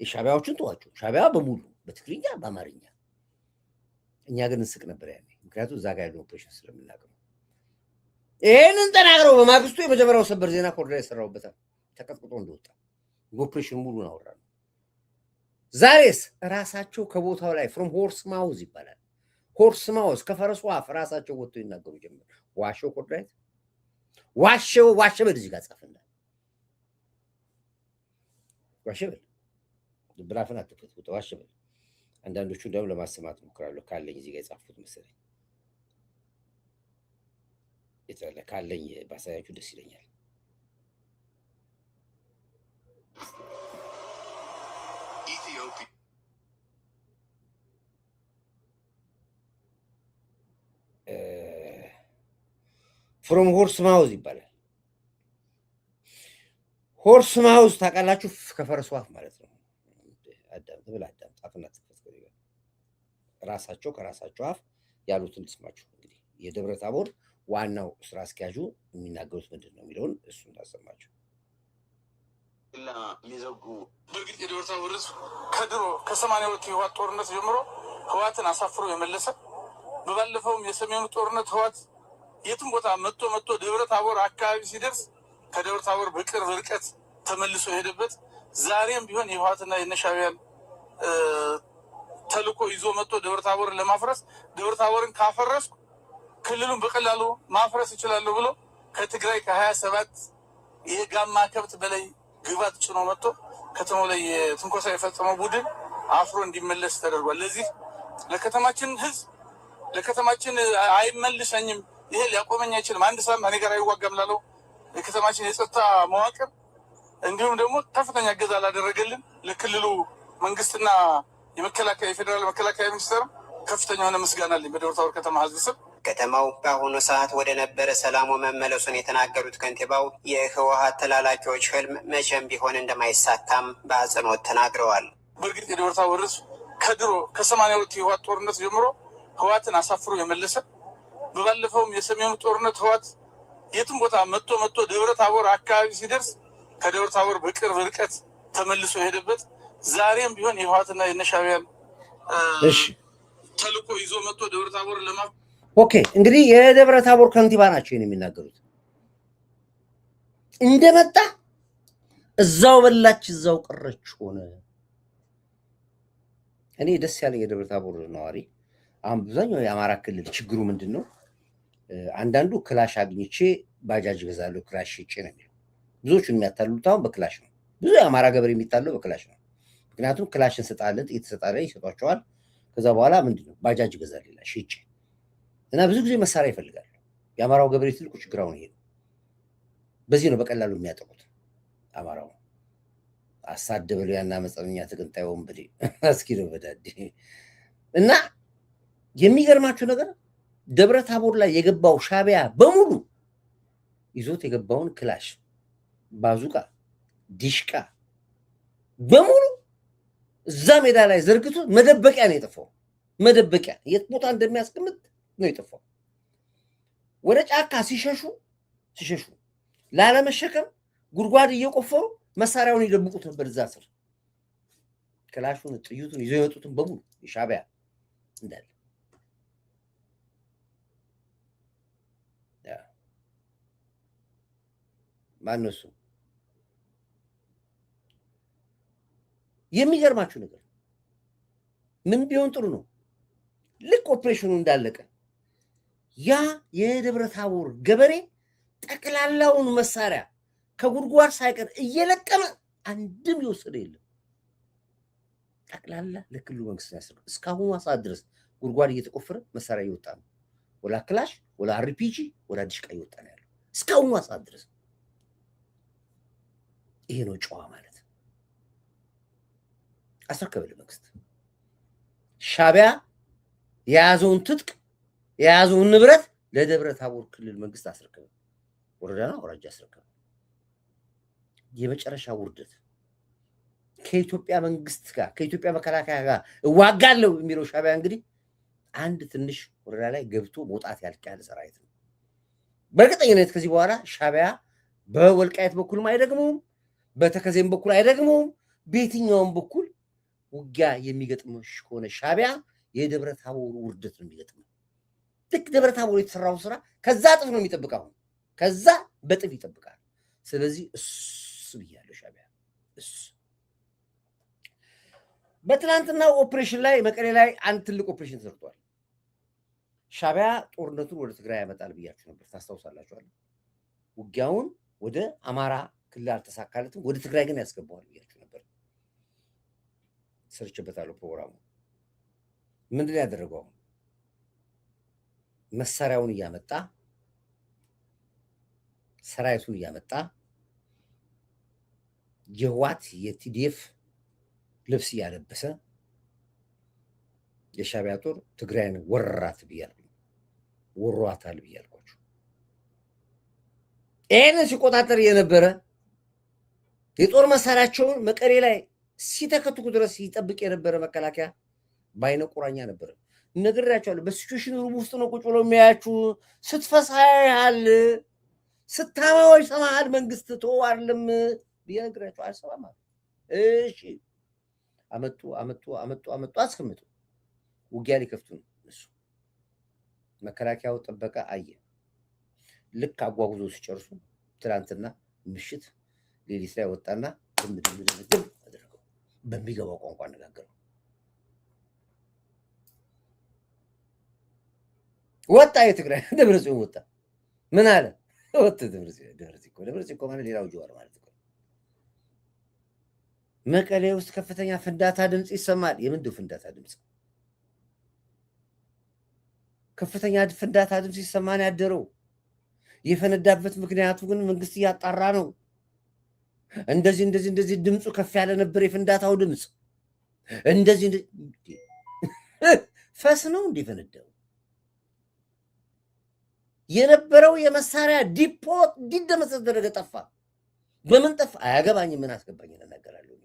Speaker 1: የሻቢያዎችን ተዋቸው ሻቢያ በሙሉ በትግርኛ በአማርኛ እኛ ግን እንስቅ ነበር ያኔ ምክንያቱም እዛ ጋር ያለው ኦፕሬሽን ስለምናውቅ ይሄንን ተናግረው በማግስቱ የመጀመሪያው ሰበር ዜና ኮርዳ የሰራውበታል ተቀጥቅጦ እንደወጣ ኦፕሬሽን ሙሉን አወራን ዛሬስ ራሳቸው ከቦታው ላይ ፍሮም ሆርስ ማውዝ ይባላል ሆርስ ማውዝ ከፈረሱ አፍ ራሳቸው ወጥቶ ይናገሩ ጀመር ዋሸው ኮርዳይት ዋሸው በዚህ ጋር ጻፈና ዋሸው ብራፈን አትፈት ዋሸው አንዳንዶቹ ደግሞ ለማሰማት ሞክራለሁ ካለኝ እዚህ ጋር የጻፉት መሰለኝ የተለ ካለኝ ባሳያችሁ ደስ ይለኛል ኢትዮጵያ ፍሮም ሆርስ ማውዝ ይባላል ሆርስ ማውዝ ታውቃላችሁ? ከፈረሱ አፍ ማለት ነው። አዳምጥ ብለህ አዳምጥ። አፍና ራሳቸው ከራሳቸው አፍ ያሉትን ልስማችሁ። እንግዲህ የደብረ ታቦር ዋናው ስራ አስኪያጁ የሚናገሩት ምንድን ነው የሚለውን እሱ እንዳሰማችሁ
Speaker 2: ሊዘጉ በእርግጥ የደብረ ታቦር ህዝብ ከድሮ ከ82 የህወሓት ጦርነት ጀምሮ ህወሓትን አሳፍሮ የመለሰ በባለፈውም የሰሜኑ ጦርነት ህወሓት የትም ቦታ መጥቶ ደብረ ታቦር አካባቢ ሲደርስ ከደብረ ታቦር በቅርብ ርቀት ተመልሶ የሄደበት ዛሬም ቢሆን የህወሓትና የነሻቢያን ተልኮ ይዞ መጥቶ ደብረ ታቦርን ለማፍረስ ደብረ ታቦርን ካፈረስኩ ክልሉን በቀላሉ ማፍረስ ይችላለሁ ብሎ ከትግራይ ከ27 የጋማ ከብት በላይ ግባት ጭኖ መጥቶ ከተማው ላይ ትንኮሳ የፈጸመው ቡድን አፍሮ እንዲመለስ ተደርጓል። ለዚህ ለከተማችን ህዝብ ለከተማችን አይመልሰኝም፣ ይሄ ሊያቆመኝ አይችልም፣ አንድ ሰዓት እኔ ጋር አይዋጋም ላለው የከተማችን የጸጥታ መዋቅር እንዲሁም ደግሞ ከፍተኛ እገዛ ላደረገልን ለክልሉ መንግስትና የመከላከያ የፌዴራል መከላከያ ሚኒስቴር ከፍተኛ የሆነ ምስጋና አለኝ በደብረ ታቦር ከተማ ህዝብ ስም።
Speaker 3: ከተማው በአሁኑ ሰዓት ወደ ነበረ ሰላሙ መመለሱን የተናገሩት ከንቲባው የህወሓት ተላላኪዎች ህልም መቼም ቢሆን እንደማይሳካም በአጽንኦት ተናግረዋል።
Speaker 2: በእርግጥ የደብረ ታቦር ህዝብ ከድሮ ከ82 የህወሓት ጦርነት ጀምሮ ህወሓትን አሳፍሮ የመለሰ በባለፈውም የሰሜኑ ጦርነት ህወሓት የትም ቦታ መጥቶ ደብረ ታቦር አካባቢ ሲደርስ ከደብረ ታቦር በቅርብ ርቀት ተመልሶ የሄደበት ዛሬም ቢሆን የህወሓትና የነሻቢያን ተልኮ ይዞ መጥቶ ደብረ ታቦር
Speaker 1: ኦኬ እንግዲህ የደብረ ታቦር ከንቲባ ናቸው የሚናገሩት። እንደመጣ እዛው በላች እዛው ቀረች ሆነ። እኔ ደስ ያለኝ የደብረ ታቦር ነዋሪ አሁን ብዙኛው የአማራ ክልል ችግሩ ምንድን ነው? አንዳንዱ ክላሽ አግኝቼ ባጃጅ ገዛለሁ ክላሽ ሽጬ ነው የሚለው። ብዙዎቹን የሚያታሉት አሁን በክላሽ ነው። ብዙ የአማራ ገበሬ የሚታለው በክላሽ ነው። ምክንያቱም ክላሽ እንሰጣለን፣ ጥይት እንሰጣለን፣ ይሰጧቸዋል። ከዛ በኋላ ምንድን ነው ባጃጅ ገዛል ሌላ ሽጬ እና ብዙ ጊዜ መሳሪያ ይፈልጋሉ። የአማራው ገበሬ ትልቁ ችግር አሁን ይሄ ነው። በዚህ ነው በቀላሉ የሚያጠቁት አማራው። አሳደበሉ ያና መጸነኛ ተገንጣይ ወንበዴ እስኪ ነው በዳዴ እና የሚገርማችሁ ነገር ደብረ ታቦር ላይ የገባው ሻቢያ በሙሉ ይዞት የገባውን ክላሽ፣ ባዙቃ፣ ዲሽቃ በሙሉ እዛ ሜዳ ላይ ዘርግቶ መደበቂያ ነው የጠፋው። መደበቂያ የት ቦታ እንደሚያስቀምጥ ነው የጠፋው። ወደ ጫካ ሲሸሹ ላለመሸከም ጉድጓድ እየቆፈሩ መሳሪያውን ይደብቁት ነበር። እዛ ስር ክላሹን ጥይቱን ይዘው የወጡትን በሙሉ የሻቢያ እንዳለ ማነሱ። የሚገርማችሁ ነገር ምን ቢሆን ጥሩ ነው፣ ልክ ኦፕሬሽኑ እንዳለቀ ያ የደብረ ታቦር ገበሬ ጠቅላላውን መሳሪያ ከጉድጓድ ሳይቀር እየለቀመ አንድም የወሰደ የለም። ጠቅላላ ለክልሉ መንግስት ያስረከ እስካሁኑ ሰዓት ድረስ ጉድጓድ እየተቆፈረ መሳሪያ እየወጣ ነው። ወላ ክላሽ ወላ አርፒጂ ወላ ዲሽቃ እየወጣ ነው ያለው እስካሁኑ ሰዓት ድረስ። ይሄ ነው ጨዋ ማለት። አስረከበ ለመንግስት። ሻቢያ የያዘውን ትጥቅ የያዘውን ንብረት ለደብረ ታቦር ክልል መንግስት አስረከበ። ወረዳና አውራጃ አስረከበ። የመጨረሻ ውርደት ከኢትዮጵያ መንግስት ጋር ከኢትዮጵያ መከላከያ ጋር እዋጋለሁ የሚለው ሻቢያ እንግዲህ አንድ ትንሽ ወረዳ ላይ ገብቶ መውጣት ያልቻለ ሰራዊት ነው። በእርግጠኝነት ከዚህ በኋላ ሻቢያ በወልቃይት በኩልም አይደግመውም፣ በተከዜም በኩል አይደግመውም። በየትኛውም በኩል ውጊያ የሚገጥመው ከሆነ ሻቢያ የደብረ ታቦር ውርደት ነው የሚገጥመው። ልክ ደብረ ታቦር የተሰራው ስራ ከዛ እጥፍ ነው የሚጠብቀው፣ ከዛ በጥፍ ይጠብቃል። ስለዚህ እሱ ብያለሁ ሻቢያ እሱ። በትናንትና ኦፕሬሽን ላይ መቀሌ ላይ አንድ ትልቅ ኦፕሬሽን ተሰርቷል። ሻቢያ ጦርነቱን ወደ ትግራይ ያመጣል ብያችሁ ነበር፣ ታስታውሳላችኋል። ውጊያውን ወደ አማራ ክልል አልተሳካለትም፣ ወደ ትግራይ ግን ያስገባዋል ብያችሁ ነበር። ሰርችበታለሁ ፕሮግራሙ። ምንድን ያደረገው? መሳሪያውን እያመጣ ሰራዊቱን እያመጣ የህወሓት የቲዲኤፍ ልብስ እያለበሰ የሻቢያ ጦር ትግራይን ወሯታል ብያልኳችሁ። ይህንን ሲቆጣጠር የነበረ የጦር መሳሪያቸውን መቀሌ ላይ ሲተከትኩ ድረስ ይጠብቅ የነበረ መከላከያ በአይነ ቁራኛ ነበረ። ነግሬያቸዋለሁ። በሲቹዌሽን ሩም ውስጥ ነው ቁጭ ብሎ የሚያያችሁ። ስትፈሳ ያህል ስታማው ይሰማሃል። መንግስት ተዋርልም ብዬ ነግሬያቸው አልሰማም። እሺ አመጡ አስቀምጡ። ውጊያ ሊከፍቱ ነው እሱ። መከላከያው ጥበቃ አየ። ልክ አጓጉዞ ሲጨርሱ ትናንትና ምሽት ሌሊት ላይ ወጣና ድም አደረገው። በሚገባው ቋንቋ አነጋገረው። ወጣ። የትግራይ ደብረጽዮን ወጣ። ምን አለ? ወጥ ደብረጽዮን ማለት ሌላው ጀዋር ማለት ነው። መቀሌ ውስጥ ከፍተኛ ፍንዳታ ድምፅ ይሰማል። የምንድን ፍንዳታ ድምፅ? ከፍተኛ ፍንዳታ ድምፅ ይሰማን ያደረው። የፈነዳበት ምክንያቱ ግን መንግስት እያጣራ ነው። እንደዚህ ድምፁ ከፍ ያለ ነበር። የፍንዳታው ድምፅ እንደዚህ ፈስ ነው እንዲፈነዳው የነበረው የመሳሪያ ዲፖ እንዲደመሰስ ተደረገ። ጠፋ። በምን ጠፋ? አያገባኝም። ምን አስገባኝ? እናገራለሁ።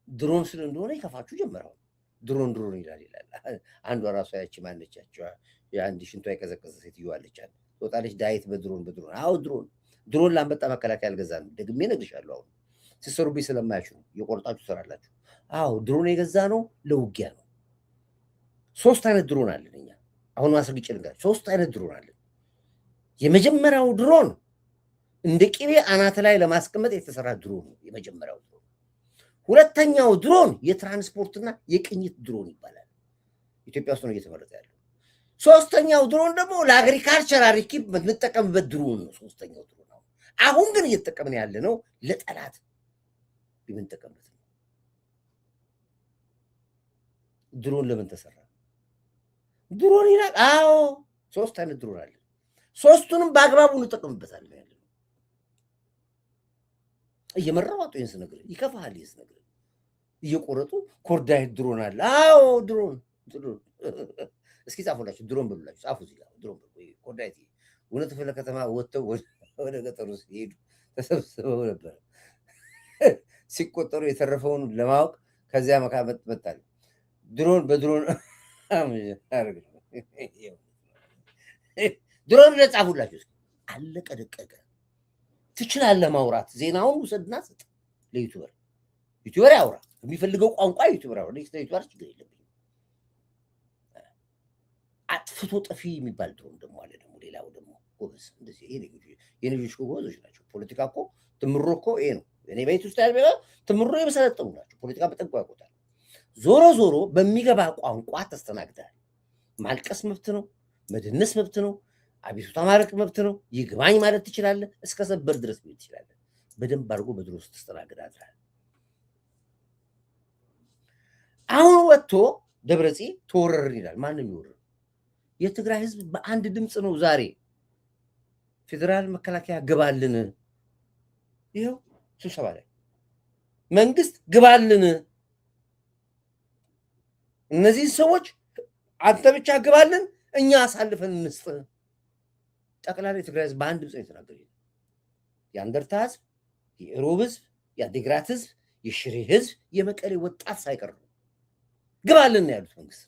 Speaker 1: ድሮን ስለ እንደሆነ ይከፋችሁ ጀመረው። ድሮን ይላል። አንዷ ራሷ ያቺ ማነቻቸው የአንድ ሽንቷ የቀዘቀዘ ሴትዮ አለቻት። ወጣለች ዳይት በድሮን አዎ ድሮን ላንበጣ መከላከያ አልገዛንም። ደግሜ እነግርሻለሁ። አሁን ሲሰሩብኝ ስለማያችሁ የቆርጣችሁ ትሰራላችሁ። አዎ ድሮን የገዛ ነው ለውጊያ ነው። 3 አይነት ድሮን አለን እኛ። አሁን ማስረግጬ ልንገራችሁ። 3 አይነት ድሮን አለን። የመጀመሪያው ድሮን እንደ ቅቤ አናት ላይ ለማስቀመጥ የተሰራ ድሮን ነው የመጀመሪያው ድሮን። ሁለተኛው ድሮን የትራንስፖርትና የቅኝት ድሮን ይባላል። ኢትዮጵያ ውስጥ ነው እየተመረተ ያለው። ሶስተኛው ድሮን ደግሞ ለአግሪካልቸር አሪኪ የምንጠቀምበት ድሮን ነው። ሶስተኛው ድሮን ነው። አሁን ግን እየተጠቀምን ያለ ነው ለጠላት የምንጠቀምበት ነው። ድሮን ለምን ተሰራ? ድሮን ይላል። አዎ 3 አይነት ድሮን አለ። 3ቱንም በአግባቡ እንጠቀምበታለን ያለ ነው። እየመረዋጡ ይንስ ነገር ይከፋል። ይንስ ነገር እየቆረጡ ኮርዳይት ድሮን አለ። አዎ ድሮን እስኪ ጻፉላችሁ። ድሮን ብሉላችሁ ጻፉ። እዚህ ጋር ድሮን ብሉ። ኮርዳይት እውነት ፍለ ከተማ ወጥተው ወደ ገጠሩ ሲሄዱ ተሰብስበው ነበር ሲቆጠሩ የተረፈውን ለማወቅ ከዚያ መጣል ድሮን በድሮን አረግ ድሮን ለጻፉላችሁ። አለቀ ደቀቀ። ትችላለህ ማውራት። ዜናውን ውሰድና ስጥ ለዩቲዩበር። ዩቲዩበር ያውራ የሚፈልገው ቋንቋ ዩቲዩበር ያውራ። ለዩቲዩበር ችግር የለብኝም። አጥፍቶ ጠፊ የሚባል ድሮን ደግሞ አለ። ደግሞ ሌላው ደግሞ ጎበዝ እንደዚህ የልጆች ጎበዞች ናቸው። ፖለቲካ እኮ ትምሮ እኮ ይሄ ነው። እኔ ቤት ውስጥ ያለ ትምሮ የመሰለጠኑ ናቸው። ፖለቲካ በጠንቋ ያውቁታል። ዞሮ በሚገባ ቋንቋ ተስተናግዳል። ማልቀስ መብት ነው። መደነስ መብት ነው። አቤቱታ ማድረግ መብት ነው። ይግባኝ ማለት ትችላለህ። እስከ ሰበር ድረስ ቢል ትችላለህ። በደንብ አድርጎ በድሮ ውስጥ ተስተናግዳል። አሁን ወጥቶ ደብረጽዮን ተወረርን ይላል። ማንም ይወረር? የትግራይ ህዝብ በአንድ ድምፅ ነው ዛሬ ፌዴራል መከላከያ ግባልን። ይኸው ስብሰባ ላይ መንግስት ግባልን፣ እነዚህ ሰዎች አንተ ብቻ ግባልን፣ እኛ አሳልፈን እንስጥ። ጠቅላላ የትግራይ ህዝብ በአንድ ድምፅ የተናገረ የአንደርታ ህዝብ፣ የኢሮብ ህዝብ፣ የአዲግራት ህዝብ፣ የሽሬ ህዝብ፣ የመቀሌ ወጣት ሳይቀር ነው ግባልን ነው ያሉት። መንግስት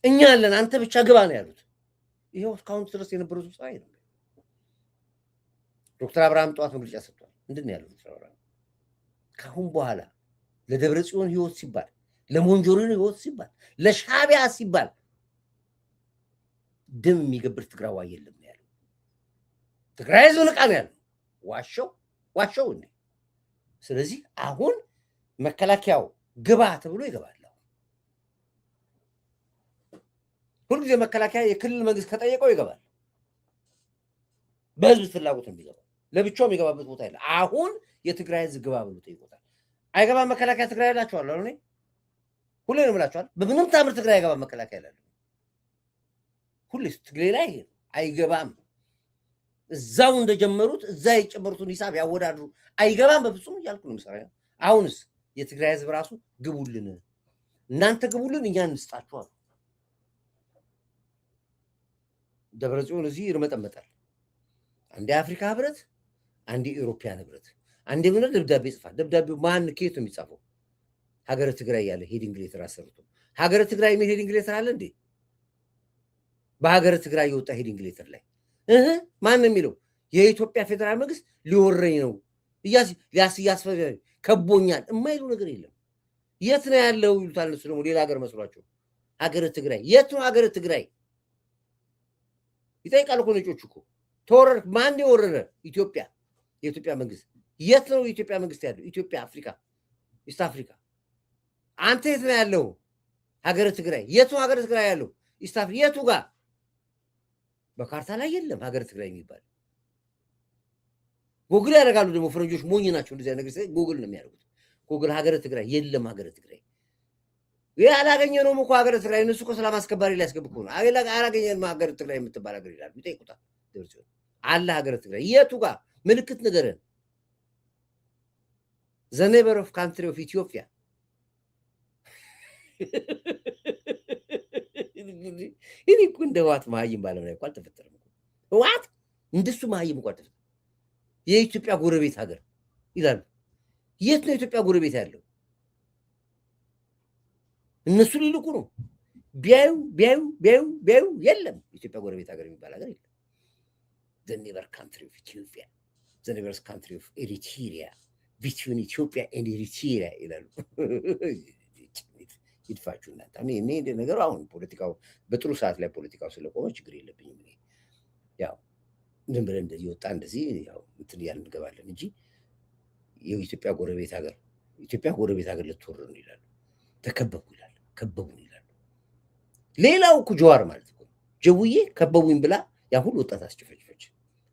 Speaker 1: እኛ አለን አንተ ብቻ ግባ ነው ያሉት። ይሄው እስካሁን ድረስ የነበረው ስብሰባ ነው። ዶክተር አብርሃም ጠዋት መግለጫ ሰጥቷል። ምንድን ነው ያለው ዶክተር አብርሃም? ካሁን በኋላ ለደብረጽዮን ህይወት ሲባል፣ ለሞንጆሪኖ ህይወት ሲባል፣ ለሻቢያ ሲባል ደም የሚገብር ትግራዋይ የለም ነው ያለው። ትግራይ ህዝብ ንቃ ነው ያለው። ዋሸው እንዴ? ስለዚህ አሁን መከላከያው ግባ ተብሎ ይገባል። ሁልጊዜ መከላከያ የክልል መንግስት ከጠየቀው ይገባል። በህዝብ ፍላጎት የሚገባው ለብቻው የሚገባበት ቦታ የለ። አሁን የትግራይ ህዝብ ግባ ብሎ ጠይቆታል። አይገባም መከላከያ ትግራይ ያላቸዋል። አሁን ሁሌ ነው የምላቸዋል። በምንም ታምር ትግራይ አይገባም መከላከያ ያላለ ሁሌ ትግሬ ላይ አይገባም። እዛው እንደጀመሩት እዛ የጨመሩትን ሂሳብ ያወዳድሩ። አይገባም በፍጹም እያልኩ ነው የምሰራ። አሁንስ የትግራይ ህዝብ ራሱ ግቡልን፣ እናንተ ግቡልን፣ እኛ እንስጣችኋል። ደብረጽዮን እዚህ ይርመጠመጣል። አንድ የአፍሪካ ህብረት፣ አንድ የኢሮፒያን ህብረት፣ አንዴ ምን ደብዳቤ ጽፋል። ደብዳቤው ማን ከየት ነው የሚጻፈው? ሀገረ ትግራይ ያለ ሄዲንግ ሌተር አሰርቶ ሀገረ ትግራይ ምን ሄዲንግ ሌተር አለ እንዴ? በሀገረ ትግራይ የወጣ ሄዲንግ ሌተር ላይ ማን ነው የሚለው? የኢትዮጵያ ፌዴራል መንግስት ሊወረኝ ነው ያስፈራኝ ከቦኛል የማይሉ ነገር የለም። የት ነው ያለው ይሉታል። እነሱ ደግሞ ሌላ ሀገር መስሏቸው ሀገረ ትግራይ የት ነው ሀገረ ትግራይ ይጠይቃል እኮ ነጮቹ እኮ ተወረረ። ማን የወረረ? ኢትዮጵያ፣ የኢትዮጵያ መንግስት። የት ነው የኢትዮጵያ መንግስት ያለው? ኢትዮጵያ፣ አፍሪካ፣ ኢስት አፍሪካ። አንተ የት ነው ያለው? ሀገረ ትግራይ። የት ነው ሀገረ ትግራይ ያለው? ኢስት አፍሪካ። የቱ ጋር? በካርታ ላይ የለም ሀገረ ትግራይ የሚባል። ጉግል ያደርጋሉ ደግሞ ፈረንጆች ሞኝ ናቸው። እንደዚህ ነገር ጉግል ነው የሚያደርጉት። ጉግል ሀገረ ትግራይ የለም ሀገረ ትግራይ ይሄ አላገኘነውም እኮ ሀገረ ትግራይ። እነሱ እኮ ሰላም አስከባሪ ሊያስገቡ እኮ ነው። አላገኘንም ሀገረ ትግራይ የምትባል ሀገር ይላሉ። ይጠይቁታል። አለ ሀገረ ትግራይ የቱ ጋር? ምልክት ንገረን። ዘ ኔበር ኦፍ ካንትሪ ኦፍ ኢትዮጵያ። ይህ እኮ እንደ ህወሓት መሀይም ባለም ላይ እኮ አልተፈጠረም። ህወሓት እንደሱ መሀይም እኮ አልተፈጠረም። የኢትዮጵያ ጎረቤት ሀገር ይላሉ። የት ነው የኢትዮጵያ ጎረቤት ያለው? እነሱ ሊልኩ ነው። ቢያዩ ቢያዩ ቢያዩ ቢያዩ የለም ኢትዮጵያ ጎረቤት ሀገር የሚባል ሀገር የለም። the neighbor country of Ethiopia, the neighbor country of Eritrea, between Ethiopia and Eritrea ይላሉ። ይድፋችሁ እናንተ። እኔ ነገሩ አሁን ፖለቲካው በጥሩ ሰዓት ላይ ፖለቲካው ስለቆመ ችግር የለብኝም። ያው ዝም ብለን እንደዚህ ወጣ እንደዚህ ያው እንትን እያልን እንገባለን እንጂ የኢትዮጵያ ጎረቤት ሀገር ኢትዮጵያ ጎረቤት ሀገር ልትወር ነው ይላሉ። ተከበቡ ይላሉ። ከበቡን ይላሉ። ሌላው እኮ ጀዋር ማለት እኮ ጀውዬ ከበቡኝ ብላ ያ ሁሉ ወጣት አስጨፈጨፈች፣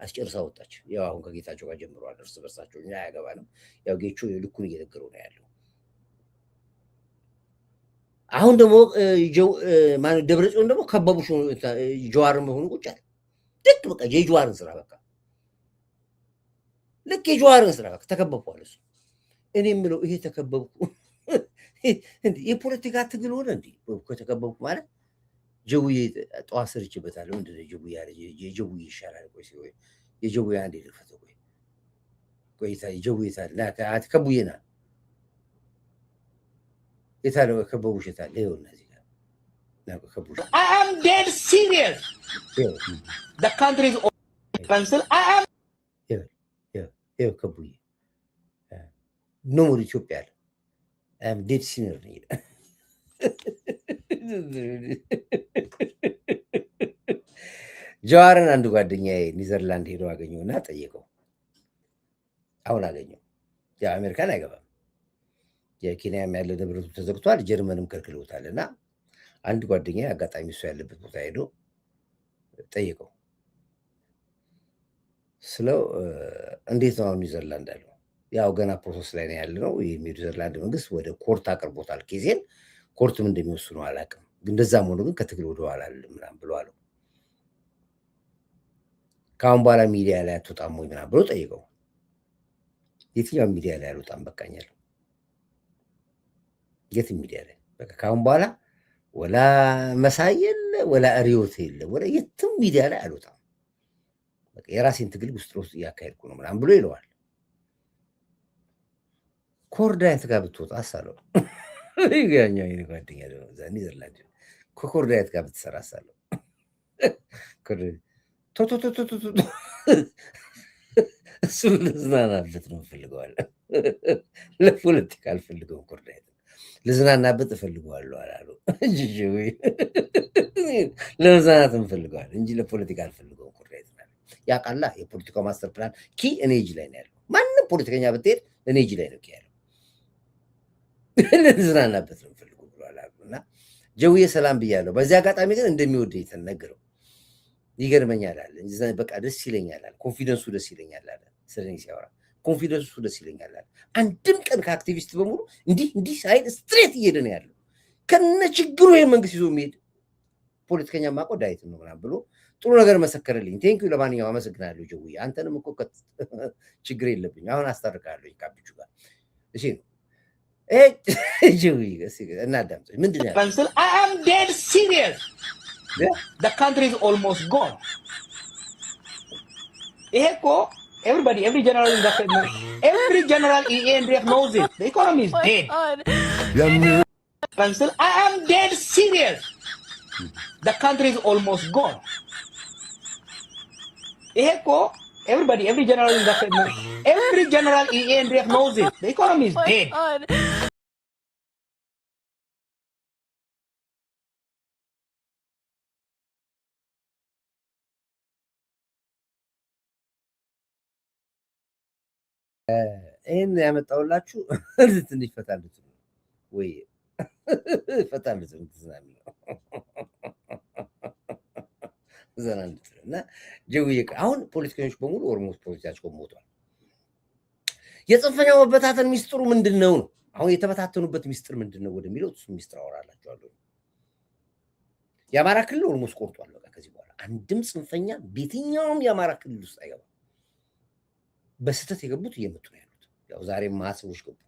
Speaker 1: አስጨርሳ ወጣች። ያው አሁን ከጌታቸው ጋር ጀምረዋል እርስ በርሳቸው። እኛ አያገባንም። ያው ጌቹ ልኩን እየነገረው ነው ያለው። አሁን ደግሞ ማለት ደብረጽዮን ደግሞ ከበቡሽ ጀዋር መሆኑ ቁጭ አለ። ልክ በቃ የጀዋርን ስራ በቃ ልክ የጀዋርን ስራ በቃ ተከበብኳል እሱ። እኔ የምለው ይሄ ተከበብኩ የፖለቲካ ትግል ሆነ እንዴ? ከተከበብኩ ማለት ጀውዬ ጠዋት ሰርቼበታለሁ። ምንድን ነው ጀውዬ ያለ የጀውዬ ይሻላል። ቆይ ሲሆን የጀውዬ አንዴ ልክፈተው። ቆይታ ጀውዬ ታላ ከቡዬና የታለው ከበቡሽ የታለ? ይኸውና እዚህ ጋር ነው ከበቡሽ። I am dead serious. The country is pencil. I am ይኸው ከቡዬ ኖ ሞር ኢትዮጵያ አለ። I am dead serious ነው ይላል። ጀዋርን አንድ ጓደኛዬ ኒዘርላንድ ሄዶ አገኘውና ጠየቀው። አሁን አገኘው። ያው አሜሪካን አይገባም። የኬንያም ያለ ንብረቱ ተዘግቷል፣ ጀርመንም ከልክለውታል። እና አንድ ጓደኛዬ አጋጣሚ እሱ ያለበት ቦታ ሄዶ ጠየቀው። ስለው እንዴት ነው አሁን ኒዘርላንድ አለው። ያው ገና ፕሮሰስ ላይ ነው ያለ ነው። የኒዘርላንድ መንግስት ወደ ኮርት አቅርቦታል ኬዜን። ኮርትም እንደሚወስኑ አላውቅም፣ ግን እንደዛም ሆኖ ግን ከትግል ወደኋላ አልልም ምናምን ብሎ አለው። ከአሁን በኋላ ሚዲያ ላይ አትወጣም ወይ ምናምን ብሎ ጠይቀው። የትኛው ሚዲያ ላይ አልወጣም በቃኛለሁ። የትም ሚዲያ ላይ በቃ ከአሁን በኋላ ወላ መሳይ የለ ወላ ሪዮት የለ ወላ የትም ሚዲያ ላይ አልወጣም። በቃ የራሴን ትግል ውስጥ ለውስጥ እያካሄድኩ ነው ምናምን ብሎ ይለዋል። ኮርዳይት ጋር ብትወጣ አሳለው ያኛው የኔ ጓደኛ ደግሞ እዛ ኒዘርላንድ ከኮርዳይት ጋር ብትሰራ አሳለው እሱን ልዝናናበት ነው እፈልገዋለሁ። ለፖለቲካ አልፈልገውም። ኮርዳይት ልዝናናበት እፈልገዋለሁ አላሉ እንጂ ለመዝናናት እንፈልገዋለን እንጂ ለፖለቲካ አልፈልገውም። ኮርዳይት ያውቃላ። የፖለቲካው ማስተር ፕላን ኪ እኔ እጅ ላይ ነው ያለው። ማንም ፖለቲከኛ ብትሄድ እኔ እጅ ላይ ነው ያለው። ልዝናናበት ነው የምፈልገው ብሏል አሉ። እና ጀውዬ ሰላም ብያለሁ። በዚህ አጋጣሚ ግን እንደሚወደኝ ተነገረው። ይገርመኛል አለ። በቃ ደስ ይለኛል አለ። ኮንፊደንሱ ደስ ይለኛል አለ። ስለኔ ሲያወራ ኮንፊደንሱ ደስ ይለኛል አለ። አንድም ቀን ከአክቲቪስት በሙሉ እንዲህ ሳይል ስትሬት እየሄደ ነው ያለው። ከነ ችግሩ ይሄ መንግስት ይዞ የሚሄድ ፖለቲከኛ ማቆ ዳዊት ነው ምናምን ብሎ ጥሩ ነገር መሰከረልኝ። ቴንኪው። ለማንኛውም አመሰግናለሁ ጀውዬ። አንተንም እኮ ችግር የለብኝ። አሁን አስታርቃለሁ ካፒቹ ጋር። እሺ ነው ጀውዬ እናዳምጠኝ። ምንድን ነው ያለው? I am dead serious. The country is almost gone. ይሄ እኮ every general in every general in ANDF knows it. The economy is dead. Until I am dead serious. The country is almost gone. Every general in every general in ANDF knows it. The economy is dead. ይሄን ያመጣውላችሁ ትንሽ ፈታ እንድትሉ ወይ ፈታ እንድትሉ ትዝናኑ ዘና እንድትሉ እና ጀውዬ አሁን ፖለቲከኞች በሙሉ ኦሮሞስ ፖለቲካቸው ሞቷል። የጽንፈኛው መበታተን ሚስጥሩ ምንድነው ነው? አሁን የተበታተኑበት ሚስጥር ምንድነው ወደሚለው እሱ ሚስጥር አወራላችኋለሁ። የአማራ ክልል ኦሮሞስ ቆርጧል። በቃ ከዚህ በኋላ አንድም ጽንፈኛ በየትኛውም የአማራ ክልል ውስጥ አይገባም። በስተት የገቡት እየመጡ ነው ያሉት። ያው ዛሬም ማሰቦች ገቡ።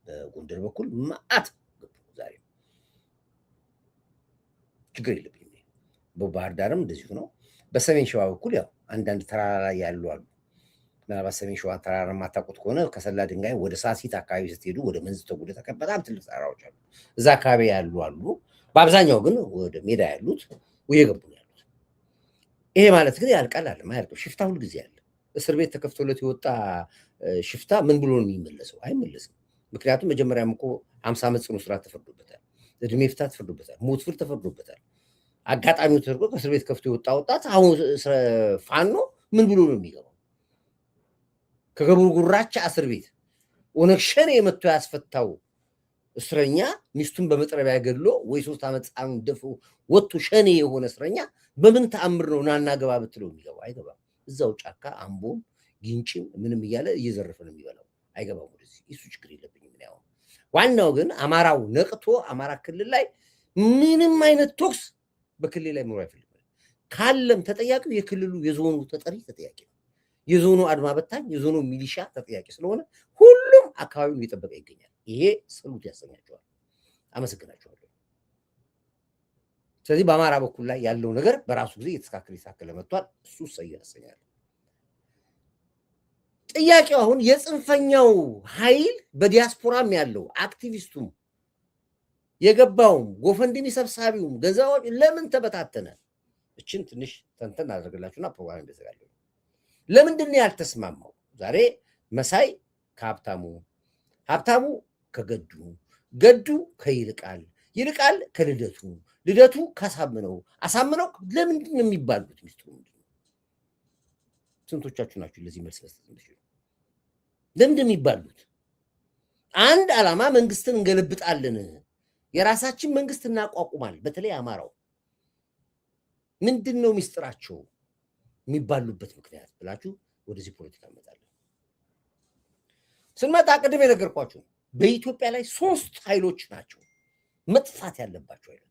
Speaker 1: በጎንደር በኩል ማአት ገቡ። ዛሬ ችግር የለብኝም። በባህር ዳርም እንደዚሁ ነው። በሰሜን ሸዋ በኩል ያው አንዳንድ ተራራ ላይ ያሉ አሉ። ምናልባት ሰሜን ሸዋ ተራራ የማታውቁት ከሆነ ከሰላ ድንጋይ ወደ ሳሲት አካባቢ ስትሄዱ ወደ መንዝ ተጉደ በጣም ትልቅ ተራራዎች አሉ። እዛ አካባቢ ያሉ አሉ። በአብዛኛው ግን ወደ ሜዳ ያሉት እየገቡ ነው ያሉት። ይሄ ማለት ግን ያልቃል አለ ማለት ነው። ሽፍታ ሁልጊዜ አለ። እስር ቤት ተከፍቶለት የወጣ ሽፍታ ምን ብሎ ነው የሚመለሰው? አይመለስም። ምክንያቱም መጀመሪያም እኮ 50 ዓመት ጽኑ እስራት ተፈርዶበታል። እድሜ ፍታ ተፈርዶበታል። ሞት ፍርድ ተፈርዶበታል። አጋጣሚው ተደርጎ ከእስር ቤት ከፍቶ የወጣ ወጣት አሁን ፋኖ ምን ብሎ ነው የሚገባው? ከገብሩ ጉራቻ እስር ቤት ኦነግ ሸኔ የመቶ ያስፈታው እስረኛ ሚስቱን በመጥረቢያ ገድሎ ወይ 3 ዓመት ጻኑ ደፉ ወጥቶ ሸኔ የሆነ እስረኛ በምን ተአምር ነው ናና ገባ ብትለው የሚገባው? አይገባም። እዛው ጫካ አምቦም ግንጭም ምንም እያለ እየዘረፈ ነው የሚበላው። አይገባም ወደዚህ። እሱ ችግር የለብኝም ነው። ዋናው ግን አማራው ነቅቶ አማራ ክልል ላይ ምንም አይነት ቶክስ በክልል ላይ መኖር አይፈልግም። ካለም ተጠያቂው የክልሉ የዞኑ ተጠሪ ተጠያቂ ነው። የዞኑ አድማ በታኝ የዞኑ ሚሊሻ ተጠያቂ ስለሆነ ሁሉም አካባቢውን እየጠበቀ ይገኛል። ይሄ ሰሉት ያሰኛቸዋል። አመሰግናቸዋለሁ። ስለዚህ በአማራ በኩል ላይ ያለው ነገር በራሱ ጊዜ እየተስተካከለ መጥቷል። እሱ ያሰኛል። ጥያቄው አሁን የጽንፈኛው ኃይል በዲያስፖራም ያለው አክቲቪስቱም የገባውም ጎፈንድሚ ሰብሳቢውም ገንዘቦች ለምን ተበታተነ? እችን ትንሽ ተንተን አደርግላችሁና ፕሮግራም ይዘጋለሁ። ለምንድን ነው ያልተስማማው? ዛሬ መሳይ ከሀብታሙ፣ ሀብታሙ ከገዱ፣ ገዱ ከይልቃል፣ ይልቃል ከልደቱ፣ ልደቱ ካሳምነው፣ አሳምነው ለምንድን ነው የሚባሉት? ሚስጥሩ ምንድን ነው? ስንቶቻችሁ ናችሁ ለዚህ መልስ መስጠት የምትችሉ? ለምንድን ነው የሚባሉት? አንድ ዓላማ መንግስትን እንገለብጣለን፣ የራሳችን መንግስት እናቋቁማል። በተለይ አማራው ምንድን ነው ሚስጥራቸው የሚባሉበት ምክንያት ብላችሁ ወደዚህ ፖለቲካ እንመጣለን። ስንመጣ ቅድም የነገርኳችሁ በኢትዮጵያ ላይ 3 ኃይሎች ናቸው መጥፋት ያለባቸው ኃይሎች።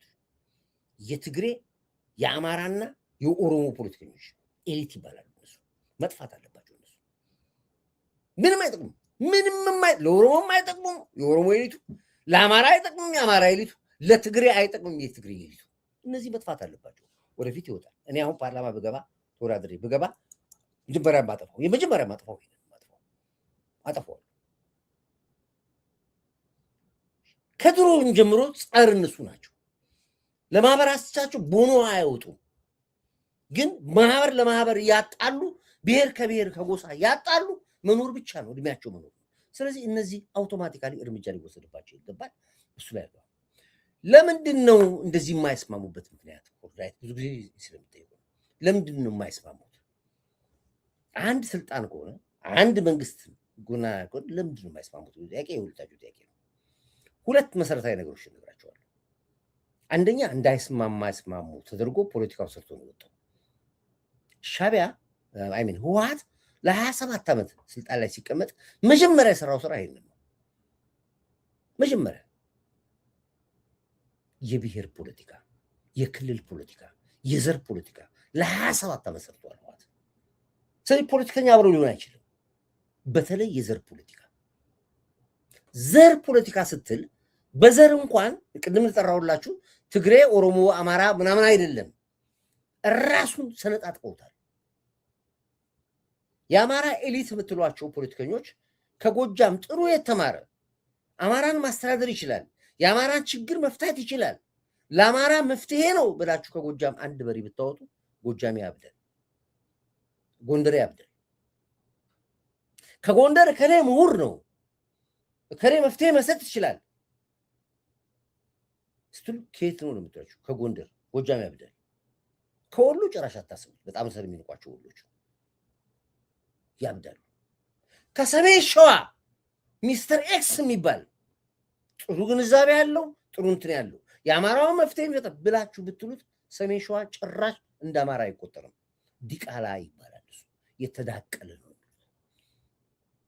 Speaker 1: የትግሬ የአማራና የኦሮሞ ፖለቲከኞች ኤሊት ይባላሉ። እነሱ መጥፋት አለባቸው። እነሱ ምንም አይጠቅሙም። ለኦሮሞም አይጠቅሙም የኦሮሞ ኤሊቱ፣ ለአማራ አይጠቅሙም የአማራ ኤሊቱ፣ ለትግሬ አይጠቅሙም የትግሬ ኤሊቱ። እነዚህ መጥፋት አለባቸው። ወደፊት ይወጣል። እኔ አሁን ፓርላማ ብገባ ተወዳድሬ ብገባ የመጀመሪያ ማጥፋው አጠፋው። ከድሮም ጀምሮ ጸር እነሱ ናቸው። ለማህበር አስቻቸው ቦኖ አያወጡም። ግን ማህበር ለማህበር ያጣሉ፣ ብሔር ከብሔር ከጎሳ ያጣሉ። መኖር ብቻ ነው እድሜያቸው መኖር። ስለዚህ እነዚህ አውቶማቲካሊ እርምጃ ሊወሰድባቸው ይገባል። እሱ ላይ ያለው ለምንድን ነው እንደዚህ የማይስማሙበት ምክንያት? ብዙ ጊዜ ስለምጠይቁ ለምንድን ነው የማይስማሙት? አንድ ስልጣን ከሆነ አንድ መንግስት ጎና ከሆነ ለምንድን ነው የማይስማሙት? ጥያቄ የሁለታችሁ ጥያቄ ነው። 2 መሰረታዊ ነገሮች እነግራቸዋለሁ። አንደኛ እንዳይስማሙ ተደርጎ ፖለቲካው ሰርቶ ነው የወጣው። ሻዕቢያ ህወሓት ለ27 ዓመት ስልጣን ላይ ሲቀመጥ መጀመሪያ የሰራው ስራ ይሄንን ነው። መጀመሪያ የብሔር ፖለቲካ፣ የክልል ፖለቲካ፣ የዘር ፖለቲካ ለ27 ዓመት ሰርቷል ህወሓት። ስለዚህ ፖለቲከኛ አብሮ ሊሆን አይችልም። በተለይ የዘር ፖለቲካ። ዘር ፖለቲካ ስትል በዘር እንኳን ቅድም ልጠራሁላችሁ ትግሬ፣ ኦሮሞ፣ አማራ ምናምን አይደለም። ራሱን ሰነጣጥቀውታል። የአማራ ኤሊት የምትሏቸው ፖለቲከኞች ከጎጃም ጥሩ የተማረ አማራን ማስተዳደር ይችላል፣ የአማራን ችግር መፍታት ይችላል፣ ለአማራ መፍትሄ ነው ብላችሁ ከጎጃም አንድ በሬ ብታወጡ ጎጃሜ ያብዳል፣ ጎንደሬ ያብዳል። ከጎንደር ከኔ ምሁር ነው ከኔ መፍትሄ መስጠት ይችላል ስትሉ ከየት ነው የምትሏቸው? ከጎንደር ጎጃሜ ያብዳል። ከወሎ ጭራሽ አታስቡት። በጣም ስለሚንቋቸው ወሎች ያብዳሉ። ከሰሜን ሸዋ ሚስተር ኤክስ የሚባል ጥሩ ግንዛቤ ያለው ጥሩ እንትን ያለው የአማራውን መፍትሄ የሚሰጥ ብላችሁ ብትሉት ሰሜን ሸዋ ጭራሽ እንደ አማራ አይቆጠርም። ዲቃላ ይባላል። እሱ የተዳቀለ ነው።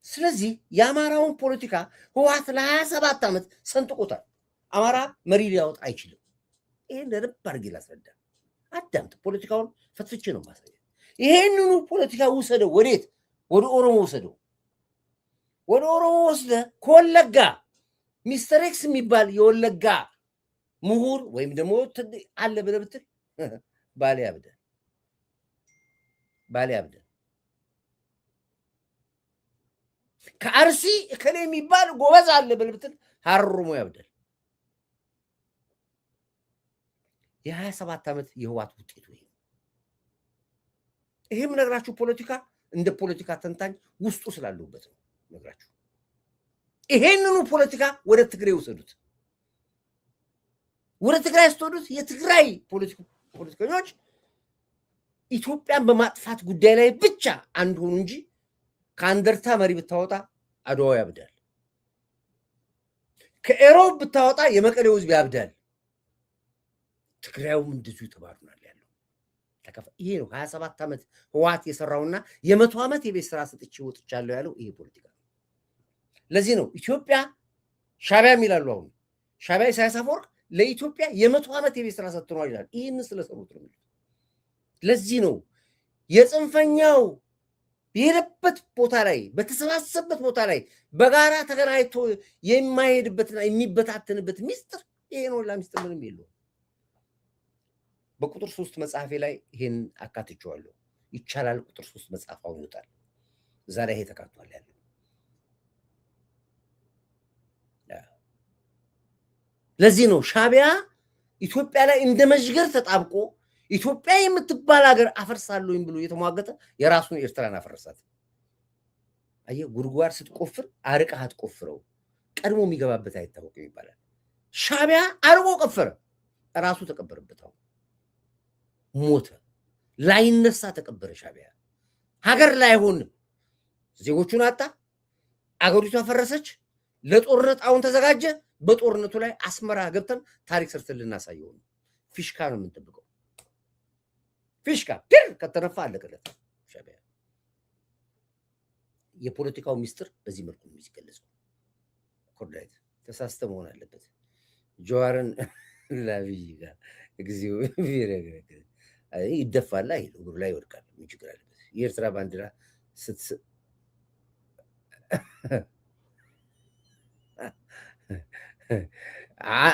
Speaker 1: ስለዚህ የአማራውን ፖለቲካ ህወሓት ለ27 ዓመት ሰንጥቆታል። አማራ መሪ ሊያወጣ አይችልም። ይሄን ለረብ አድርጌ ላስረዳ። አዳምጥ። ፖለቲካውን ፈትፍቼ ነው ማሳየት። ይሄንኑ ፖለቲካ ውሰደው። ወዴት? ወደ ኦሮሞ ውሰደው። ወደ ኦሮሞ ወስደ ከወለጋ ሚስተር ኤክስ የሚባል የወለጋ ምሁር ወይም ደግሞ አለ ብለህ ብትል ባሌ ያብዳል። ባሌ ያብዳል። ከአርሲ እከሌ የሚባል ጎበዝ አለ ብለህ ብትል ሀሩሞ ያብዳል። የ27 ዓመት የህወሓት ውጤቱ ይሄ። ይሄም ነግራችሁ ፖለቲካ እንደ ፖለቲካ ተንታኝ ውስጡ ስላለሁበት ነው ነግራችሁ። ይሄንኑ ፖለቲካ ወደ ትግራይ ውሰዱት። ወደ ትግራይ ስትወዱት የትግራይ ፖለቲከኞች ኢትዮጵያን በማጥፋት ጉዳይ ላይ ብቻ አንድ ሆኑ እንጂ ከአንደርታ መሪ ብታወጣ አድዋው ያብዳል። ከኤሮብ ብታወጣ የመቀሌው ህዝብ ያብዳል። ትግራዩም እንደዚሁ ተባሩናል ያለው። ይሄ ነው 27 ዓመት ህወሓት የሰራውና የ100 ዓመት የቤት ስራ ሰጥቼ ወጥቻለሁ ያለው ይሄ ፖለቲካ። ለዚህ ነው ኢትዮጵያ ሻዕቢያ የሚላሉ። አሁን ሻዕቢያ ኢሳያስ አፈወርቅ ለኢትዮጵያ የ100 ዓመት የቤት ስራ ሰጥቷል ይላል። ይህን ስለሰሩት ነው። ለዚህ ነው የጽንፈኛው የሄደበት ቦታ ላይ በተሰባሰበበት ቦታ ላይ በጋራ ተገናኝቶ የማይሄድበትና የሚበታተንበት ሚስጥር ይሄ ነው። ሚስጥር ምንም የለውም። በቁጥር 3 መጽሐፌ ላይ ይሄን አካትቼዋለሁ። ይቻላል ቁጥር 3 መጽሐፍ አሁን ይወጣል። እዛ ላይ ይሄ ተካቷል ያለው። ለዚህ ነው ሻዕቢያ ኢትዮጵያ ላይ እንደ መዥገር ተጣብቆ ኢትዮጵያ የምትባል ሀገር አፈርሳለሁኝ ብሎ የተሟገተ የራሱን ኤርትራን አፈረሳት። አየህ፣ ጉድጓድ ስትቆፍር አርቀህ አትቆፍረው፣ ቀድሞ የሚገባበት አይታወቅም ይባላል። ሻዕቢያ አርቆ ቆፈረ፣ ራሱ ተቀበረበት። አሁን ሞተ፣ ላይነሳ ተቀበረ። ሻዕቢያ ሀገር ላይሆን ዜጎቹን አጣ፣ አገሪቷ ፈረሰች፣ ለጦርነት አሁን ተዘጋጀ። በጦርነቱ ላይ አስመራ ገብተን ታሪክ ሰርተን ልናሳየው ነው። ፊሽካ ነው የምንጠብቀው። ፊሽካ ግን ከተነፋ አለቀለት። ሻዕቢያ የፖለቲካው ሚስጥር በዚህ መልኩ ነው የሚገለጸው። ኮርዳይት ተሳስተ መሆን አለበት። ጀዋርን ላብይ ጋር እግዚኦ ቢረግረግ ይደፋል፣ አይደል? እግሩ ላይ ይወድቃል። ምን ችግር አለበት? የኤርትራ ባንዲራ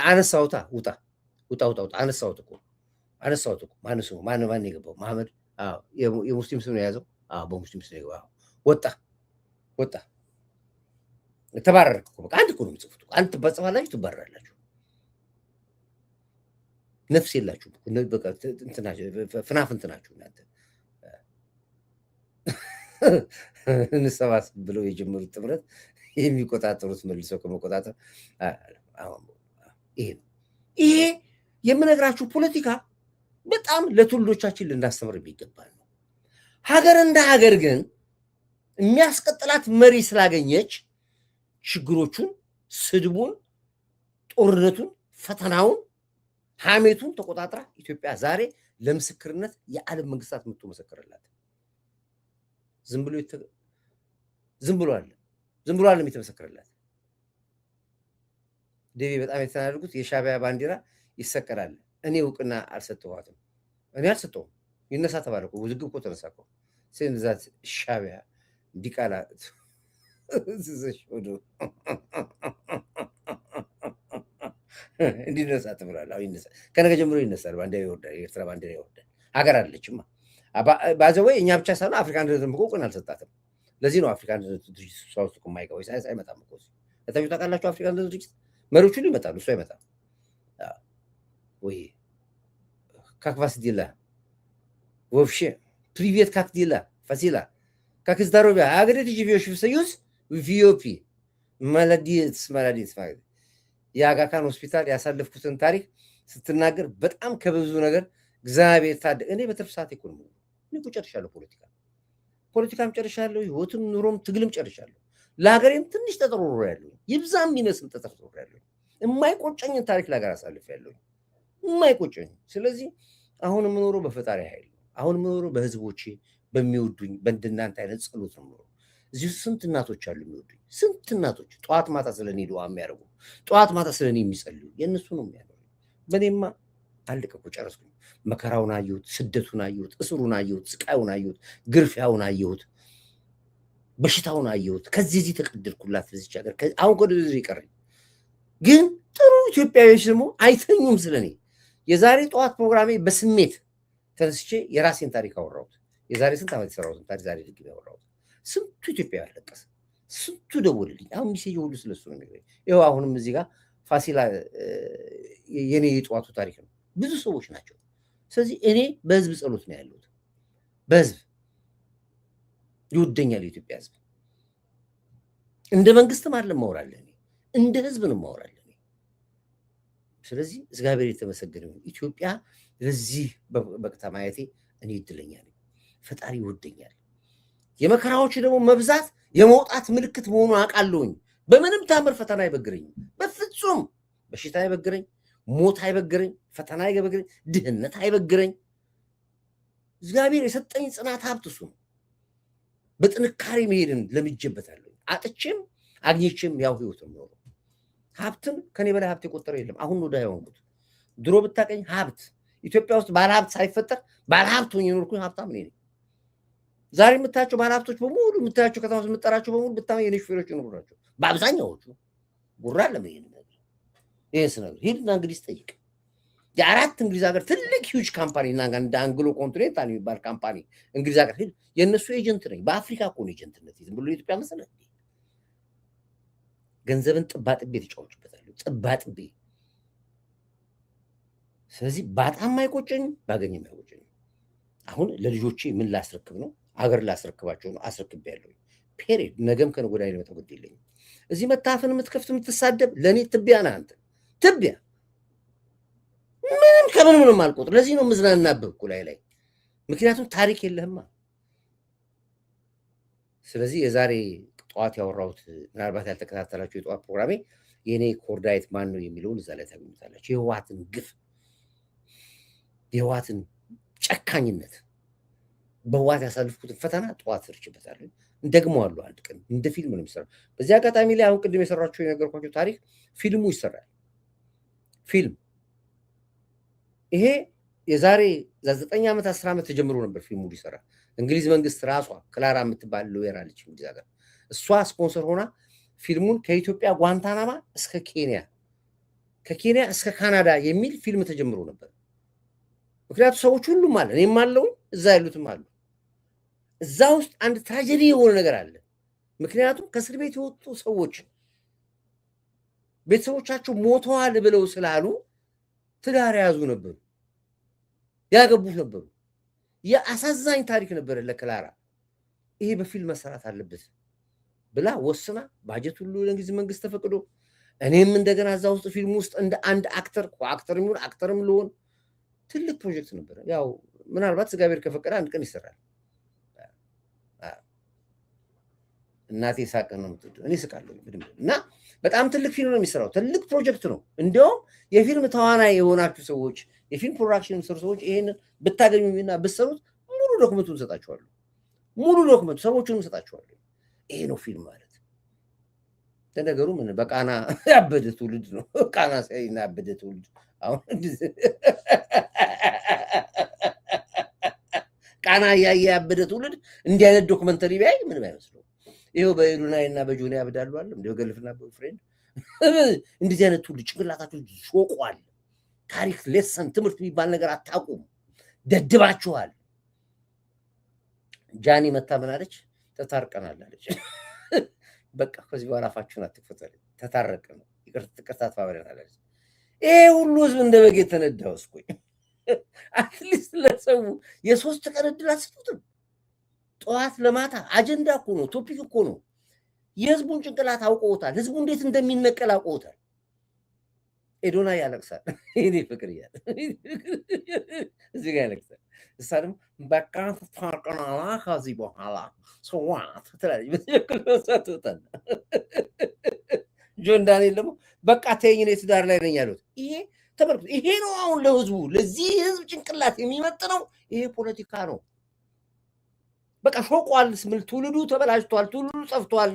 Speaker 1: አነሳውታ ውጣ ውጣ ውጣ ውጣ አነሳውት እኮ ማን የገባው? መሐመድ። አዎ የሙስሊም ስም ነው የያዘው። አዎ በሙስሊም ስም ነው የገባው። ወጣ ተባረርክ እኮ በቃ። አንድ እኮ ነው የምጽፉት። አንድ ትባጽፋላችሁ፣ ትባረራላችሁ። ነፍስ የላችሁ በቃ። ፍናፍንት ናችሁ እናንተ። እንሰባስብ ብለው የጀመሩት ጥምረት የሚቆጣጠሩት መልሰው ከመቆጣጠር ይሄ የምነግራችሁ ፖለቲካ በጣም ለትውልዶቻችን ልናስተምር የሚገባ ነው። ሀገር እንደ ሀገር ግን የሚያስቀጥላት መሪ ስላገኘች ችግሮቹን፣ ስድቡን፣ ጦርነቱን፣ ፈተናውን፣ ሐሜቱን ተቆጣጥራ ኢትዮጵያ ዛሬ ለምስክርነት የዓለም መንግስታት መጥቶ መሰከረላት። ዝም ብሎ አለም የተመሰከረላት። ደቤ በጣም የተናደድኩት የሻዕቢያ ባንዲራ ይሰቀላል። እኔ እውቅና አልሰጠኋትም። እኔ አልሰጠውም። ይነሳ ተባለ። ውዝግብ እኮ ተነሳ እኮ ዛት ሻዕቢያ ዲቃላ እንዲነሳ ትብላል። አሁን ይነሳ፣ ከነገ ጀምሮ ይነሳል። ባንዲራ ይወርዳል። የኤርትራ ባንዲራ ይወርዳል። ሀገር አለችማ። ባዘወይ እኛ ብቻ ሳይሆን አፍሪካ አንድነትን እኮ እውቅና አልሰጣትም። ለዚህ ነው አፍሪካ አንድነት ድርጅት እሷ ውስጥ እኮ የማይገባው ሳይንስ አይመጣም እኮ ለታችሁ ታውቃላችሁ። አፍሪካ አንድነት ድርጅት መሪዎች ሁሉ ይመጣሉ፣ እሱ አይመጣም። ወይ как вас дела вообще привет как дела Фасила как здоровье а где ты живешь в Союз в Эфиопии молодец молодец ማለት የአጋካን ሆስፒታል ያሳለፍኩትን ታሪክ ስትናገር በጣም ከብዙ ነገር እግዚአብሔር ታደ እኔ በትርፍ ሰዓት ኢኮኖሚ እኔ ጨርሻለሁ። ፖለቲካም ጨርሻለሁ፣ ህይወትም ኑሮም ትግልም ጨርሻለሁ። ለሀገሬም ትንሽ ተጠሮሮ ያለው ይብዛም ይመስል ተጠሮሮ ያለው የማይቆጨኝን ታሪክ ለሀገር አሳልፌያለሁ፣ የማይቆጨኝ። ስለዚህ አሁን የምኖረው በፈጣሪ ኃይል፣ አሁን የምኖረው በህዝቦቼ በሚወዱኝ በእንደናንተ አይነት ጸሎት ነው የምኖረው። እዚህ ስንት እናቶች አሉ የሚወዱኝ፣ ስንት እናቶች ጠዋት ማታ ስለኔ ዱዓ የሚያደርጉ ጠዋት ማታ ስለኔ የሚጸልዩ፣ የእነሱ ነው የሚያደርጉ። በእኔማ አለቀ እኮ ጨረስኩኝ። መከራውን አየሁት፣ ስደቱን አየሁት፣ እስሩን አየሁት፣ ስቃዩን አየሁት፣ ግርፊያውን አየሁት፣ በሽታውን አየሁት። ከዚህ እዚህ ተቀደልኩላት ለዚች ሀገር። አሁን ከዚህ ይቀረኝ ግን ጥሩ ኢትዮጵያዊዎች ደግሞ አይተኙም ስለኔ። የዛሬ ጠዋት ፕሮግራሜ በስሜት ተነስቼ የራሴን ታሪክ አወራሁት። የዛሬ ስንት ዓመት የሰራሁትን ታሪክ ዛሬ ድግም ያወራሁት። ስንቱ ኢትዮጵያዊ አለቀሰ፣ ስንቱ ደወልልኝ። አሁን ሚሴጅ ሁሉ ስለሱ ነው የሚገኝ። ይኸው አሁንም እዚህ ጋር ፋሲላ የኔ የጠዋቱ ታሪክ ነው። ብዙ ሰዎች ናቸው። ስለዚህ እኔ በህዝብ ጸሎት ነው ያለሁት። በህዝብ ይወደኛል የኢትዮጵያ ህዝብ። እንደ መንግስትም አይደለም ማወራለሁ፣ እንደ ህዝብ ነው ማወራለሁ። ስለዚህ እግዚአብሔር የተመሰገነ ይሁን። ኢትዮጵያ ለዚህ በቅታ ማየቴ እኔ እድለኛ ነኝ። ፈጣሪ ይወደኛል። የመከራዎች ደግሞ መብዛት የመውጣት ምልክት መሆኑን አውቃለሁኝ። በምንም ታምር ፈተና አይበግረኝም። በፍጹም በሽታ አይበግረኝ፣ ሞት አይበግረኝ፣ ፈተና አይበግረኝ፣ ድህነት አይበግረኝ። እግዚአብሔር የሰጠኝ ጽናት ሀብት እሱ ነው። በጥንካሬ መሄድን ለምጄበታለሁ። አጥቼም አግኝቼም ያው ህይወት ነው። ሀብትን ከኔ በላይ ሀብት የቆጠረ የለም። አሁን ነው ዳይሆንኩት። ድሮ ብታቀኝ ሀብት ኢትዮጵያ ውስጥ ባለሀብት ሳይፈጠር ባለሀብት ሆኜ የኖርኩኝ ሀብታም ነኝ። ዛሬ የምታያቸው ባለሀብቶች በሙሉ የምታያቸው ከተማ ውስጥ የምጠራቸው በሙሉ ብታማ የኔ ሹፌሮች ይኖሩ ናቸው። በአብዛኛዎቹ ጉራ ለምን ይሄን ስነግር ሂድና እንግሊዝ ጠይቅ። የአራት እንግሊዝ ሀገር ትልቅ ሂውጅ ካምፓኒ እና እንደ አንግሎ ኮንቲኔንታል የሚባል ካምፓኒ እንግሊዝ ሀገር ሂድ፣ የእነሱ ኤጀንት ነኝ። በአፍሪካ እኮ ነው ኤጀንትነት። ዝም ብሎ የኢትዮጵያ መሰለህ? ገንዘብን ጥባጥቤ ተጫውችበታለሁ፣ ጥባጥቤ። ስለዚህ በጣም አይቆጨኝም፣ ባገኝም አይቆጨኝም። አሁን ለልጆቼ ምን ላስረክብ ነው? አገር ላስረክባቸው ነው። አስረክቤያለሁ። ፔሬድ። ነገም ከነገ ወዲያ ነው መተጎድ የለኝም። እዚህ መታፈን የምትከፍት የምትሳደብ ለእኔ ትቢያ ነህ አንተ፣ ትቢያ። ምንም ከምን ምንም አልቆጥር። ለዚህ ነው ምዝናናብህ እኮ ላይ ምክንያቱም ታሪክ የለህማ። ስለዚህ የዛሬ ጠዋት ያወራሁት ምናልባት ያልተከታተላችሁ የጠዋት ፕሮግራሜ የኔ ኮርዳይት ማን ነው የሚለውን እዛ ላይ ታገኙታላችሁ። የህወሓትን ግፍ፣ የህወሓትን ጨካኝነት፣ በህወሓት ያሳልፍኩትን ፈተና ጠዋት ሰርችበታለሁ። እንደግመዋለሁ። አንድ ቀን እንደ ፊልም ነው የሚሰራው። በዚህ አጋጣሚ ላይ አሁን ቅድም የሰራችሁ የነገርኳችሁ ታሪክ ፊልሙ ይሰራል። ፊልም ይሄ የዛሬ 9 ዓመት 10 ዓመት ተጀምሮ ነበር ፊልሙ ሊሰራ። እንግሊዝ መንግስት ራሷ ክላራ የምትባል ሎየር አለች እንግሊዝ ሀገር፣ እሷ ስፖንሰር ሆና ፊልሙን ከኢትዮጵያ ጓንታናማ እስከ ኬንያ፣ ከኬንያ እስከ ካናዳ የሚል ፊልም ተጀምሮ ነበር። ምክንያቱም ሰዎች ሁሉም አለ፣ እኔም አለው፣ እዛ ያሉትም አሉ። እዛ ውስጥ አንድ ትራጀዲ የሆነ ነገር አለ። ምክንያቱም ከእስር ቤት የወጡ ሰዎች ቤተሰቦቻቸው ሞተዋል ብለው ስላሉ ትዳር የያዙ ነበሩ፣ ያገቡት ነበሩ። የአሳዛኝ ታሪክ ነበር ለክላራ። ይሄ በፊልም መሰራት አለበት ብላ ወስና ባጀት ሁሉ ለእንግሊዝ መንግስት ተፈቅዶ እኔም እንደገና እዛ ውስጥ ፊልም ውስጥ እንደ አንድ አክተር አክተር የሚሆን አክተርም ልሆን ትልቅ ፕሮጀክት ነበር። ያው ምናልባት እግዚአብሔር ከፈቀደ አንድ ቀን ይሰራል። እናቴ ሳቅ ነው የምትወደው፣ እኔ ስቃለሁ እና በጣም ትልቅ ፊልም ነው የሚሰራው። ትልቅ ፕሮጀክት ነው። እንዲያውም የፊልም ተዋናይ የሆናችሁ ሰዎች፣ የፊልም ፕሮዳክሽን የሚሰሩ ሰዎች ይሄንን ብታገኙና ብትሰሩት ሙሉ ዶክመንቱን እንሰጣችኋለሁ። ሙሉ ዶክመንቱ ሰዎቹን እንሰጣችኋለሁ። ይሄ ነው ፊልም ማለት። ለነገሩ ምን በቃና ያበደ ትውልድ ነው። ቃና ሳይና ያበደ ትውልድ አሁን ቃና ያበደ ትውልድ እንዲህ አይነት ዶክመንተሪ ቢያይ ምንም አይመስለው። ይሄው በኢሉናይ እና በጆኒ ያብዳሉ አለ እንደ ገልፍና በፍሬንድ እንደዚህ አይነት ትውልድ ጭንቅላታችሁ ሾቋል። ታሪክ ሌሰን ትምህርት የሚባል ነገር አታውቁም። ደድባችኋል። ጃኒ መታ ምን አለች? ተታርቀናል አለች። በቃ ከዚህ በኋላ አፋችሁን አትክፈቱ፣ ተታረቀን፣ ይቅርታ ተባብለናል አለች። ይሄ ሁሉ ህዝብ እንደ በግ የተነዳው እስኮኝ አትሊስት ለሰው የሶስት ቀን ዕድል አትሰጡትም? ጠዋት ለማታ አጀንዳ እኮ ነው፣ ቶፒክ እኮ ነው። የህዝቡን ጭንቅላት አውቀውታል። ህዝቡ እንዴት እንደሚነቀል አውቀውታል። ኤዶና ያለቅሳል። እኔ ፍቅር እያለ እዚህ ጋር ያለቅሳል። እሳ ደግሞ በቃ ተታርቀናል ከዚህ በኋላ ሰዋት ትላለች። በትክክል መሳትታል። ጆን ዳንኤል ደግሞ በቃ ተይኝ እኔ ትዳር ላይ ነኝ ያሉት። ይሄ ተመልክቶ ይሄ ነው አሁን ለህዝቡ ለዚህ ህዝብ ጭንቅላት የሚመጥነው ይሄ ፖለቲካ ነው። በቃ ሾቋል። ስምል ትውልዱ ተበላሽቷል። ትውልዱ ጠፍቷል።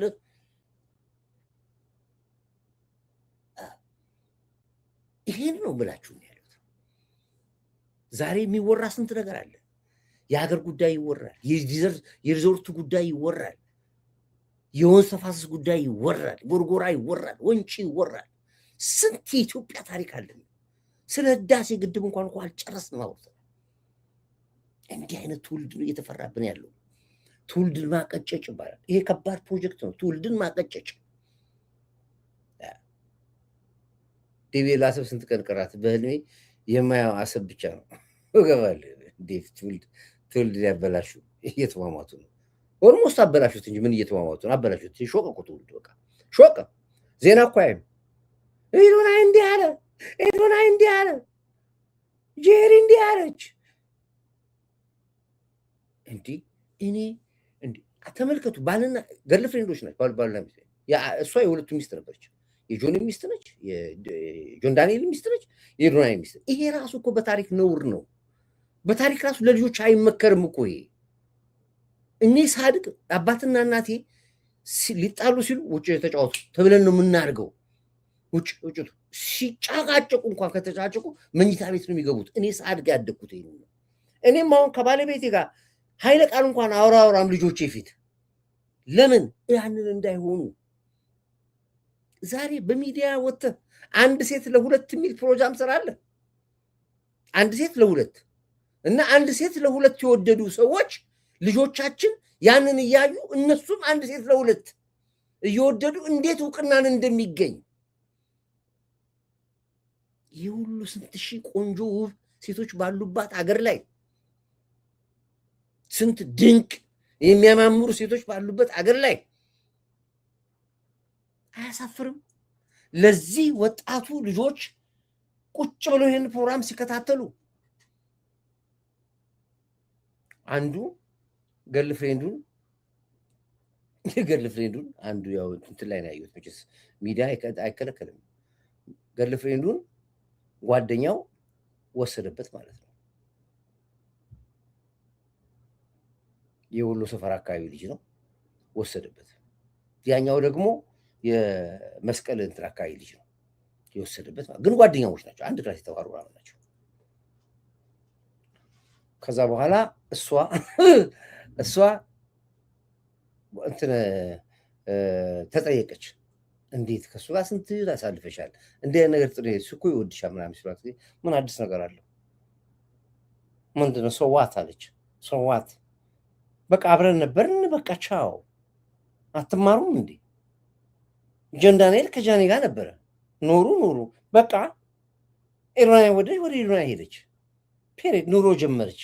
Speaker 1: ይሄን ነው ብላችሁ ያሉት። ዛሬ የሚወራ ስንት ነገር አለ። የሀገር ጉዳይ ይወራል። የሪዞርት ጉዳይ ይወራል። የወንዝ ተፋሰስ ጉዳይ ይወራል። ጎርጎራ ይወራል። ወንጪ ይወራል። ስንት የኢትዮጵያ ታሪክ አለ። ስለ ህዳሴ ግድብ እንኳን አልጨረስንም። አውርተን እንዲህ አይነት ትውልድ ነው እየተፈራብን ያለው። ትውልድን ማቀጨጭ ይባላል። ይሄ ከባድ ፕሮጀክት ነው። ትውልድን ማቀጨጭ። ዴቪ ላሰብ ስንት ቀን ቀራት? በህልሜ የማየው አሰብ ብቻ ነው። ገባል ዴቭ ትውልድ ያበላሹ እየተሟሟቱ ነው። ኦልሞስት አበላሹት እንጂ ምን እየተሟሟቱ ነው? አበላሹት። ሾቀ እኮ ትውልድ በቃ ሾቀ። ዜና እኮ አይም ኤዶና እንዲህ አለ፣ ኤዶና እንዲህ አለ፣ ጄሪ እንዲህ አለች። እንዲህ እኔ እንዲህ ተመልከቱ። ባልና ገርል ፍሬንዶች ናቸው። ባልና ሚስት። እሷ የሁለቱ ሚስት ነበረች። የጆን ሚስት ነች፣ የጆን ዳንኤል ሚስት ነች፣ የኤዶና ሚስት። ይሄ ራሱ እኮ በታሪክ ነውር ነው። በታሪክ ራሱ ለልጆች አይመከርም እኮ ይሄ። እኔ ሳድቅ አባትና እናቴ ሊጣሉ ሲሉ ውጭ ተጫወቱ ተብለን ነው የምናደርገው። ውጭ ሲጫቃጨቁ እንኳን ከተጫጨቁ መኝታ ቤት ነው የሚገቡት። እኔ ሳድግ ያደግኩት ይሄ ነው። እኔም አሁን ከባለቤቴ ጋር ኃይለ ቃል እንኳን አውራም ልጆቼ ፊት ለምን ያንን እንዳይሆኑ። ዛሬ በሚዲያ ወጥተህ አንድ ሴት ለሁለት የሚል ፕሮግራም ስራለ። አንድ ሴት ለሁለት እና አንድ ሴት ለሁለት የወደዱ ሰዎች ልጆቻችን ያንን እያዩ እነሱም አንድ ሴት ለሁለት እየወደዱ እንዴት እውቅናን እንደሚገኝ ይህ ሁሉ ስንት ሺህ ቆንጆ ውብ ሴቶች ባሉባት አገር ላይ ስንት ድንቅ የሚያማምሩ ሴቶች ባሉበት አገር ላይ አያሳፍርም? ለዚህ ወጣቱ ልጆች ቁጭ ብለው ይህን ፕሮግራም ሲከታተሉ አንዱ ገርል ፍሬንዱን አንዱ ያው እንትን ላይ ነው ያየሁት። መቼስ ሚዲያ አይከለከልም። ገርል ፍሬንዱን ጓደኛው ወሰደበት ማለት ነው። የወሎ ሰፈር አካባቢ ልጅ ነው፣ ወሰደበት። ያኛው ደግሞ የመስቀል እንትን አካባቢ ልጅ ነው የወሰደበት። ግን ጓደኛሞች ናቸው፣ አንድ ክላስ የተማሩ ናቸው። ከዛ በኋላ እሷ እንትን ተጠየቀች። እንዴት ከሱ ጋር ስንት ታሳልፈሻል? እንደ ነገር ጥሩ እኮ ይወድሻል ምናምን ሲሏት ምን አዲስ ነገር አለው? ምንድነው? ሰዋት አለች። ሰዋት በቃ አብረን ነበርን፣ በቃ ቻው። አትማሩም እንዴ? ጆን ዳንኤል ከጃኒ ጋር ነበረ፣ ኖሩ በቃ ኤዶና ወደ ኤዶና ሄደች። ፔሬድ ኑሮ ጀመረች።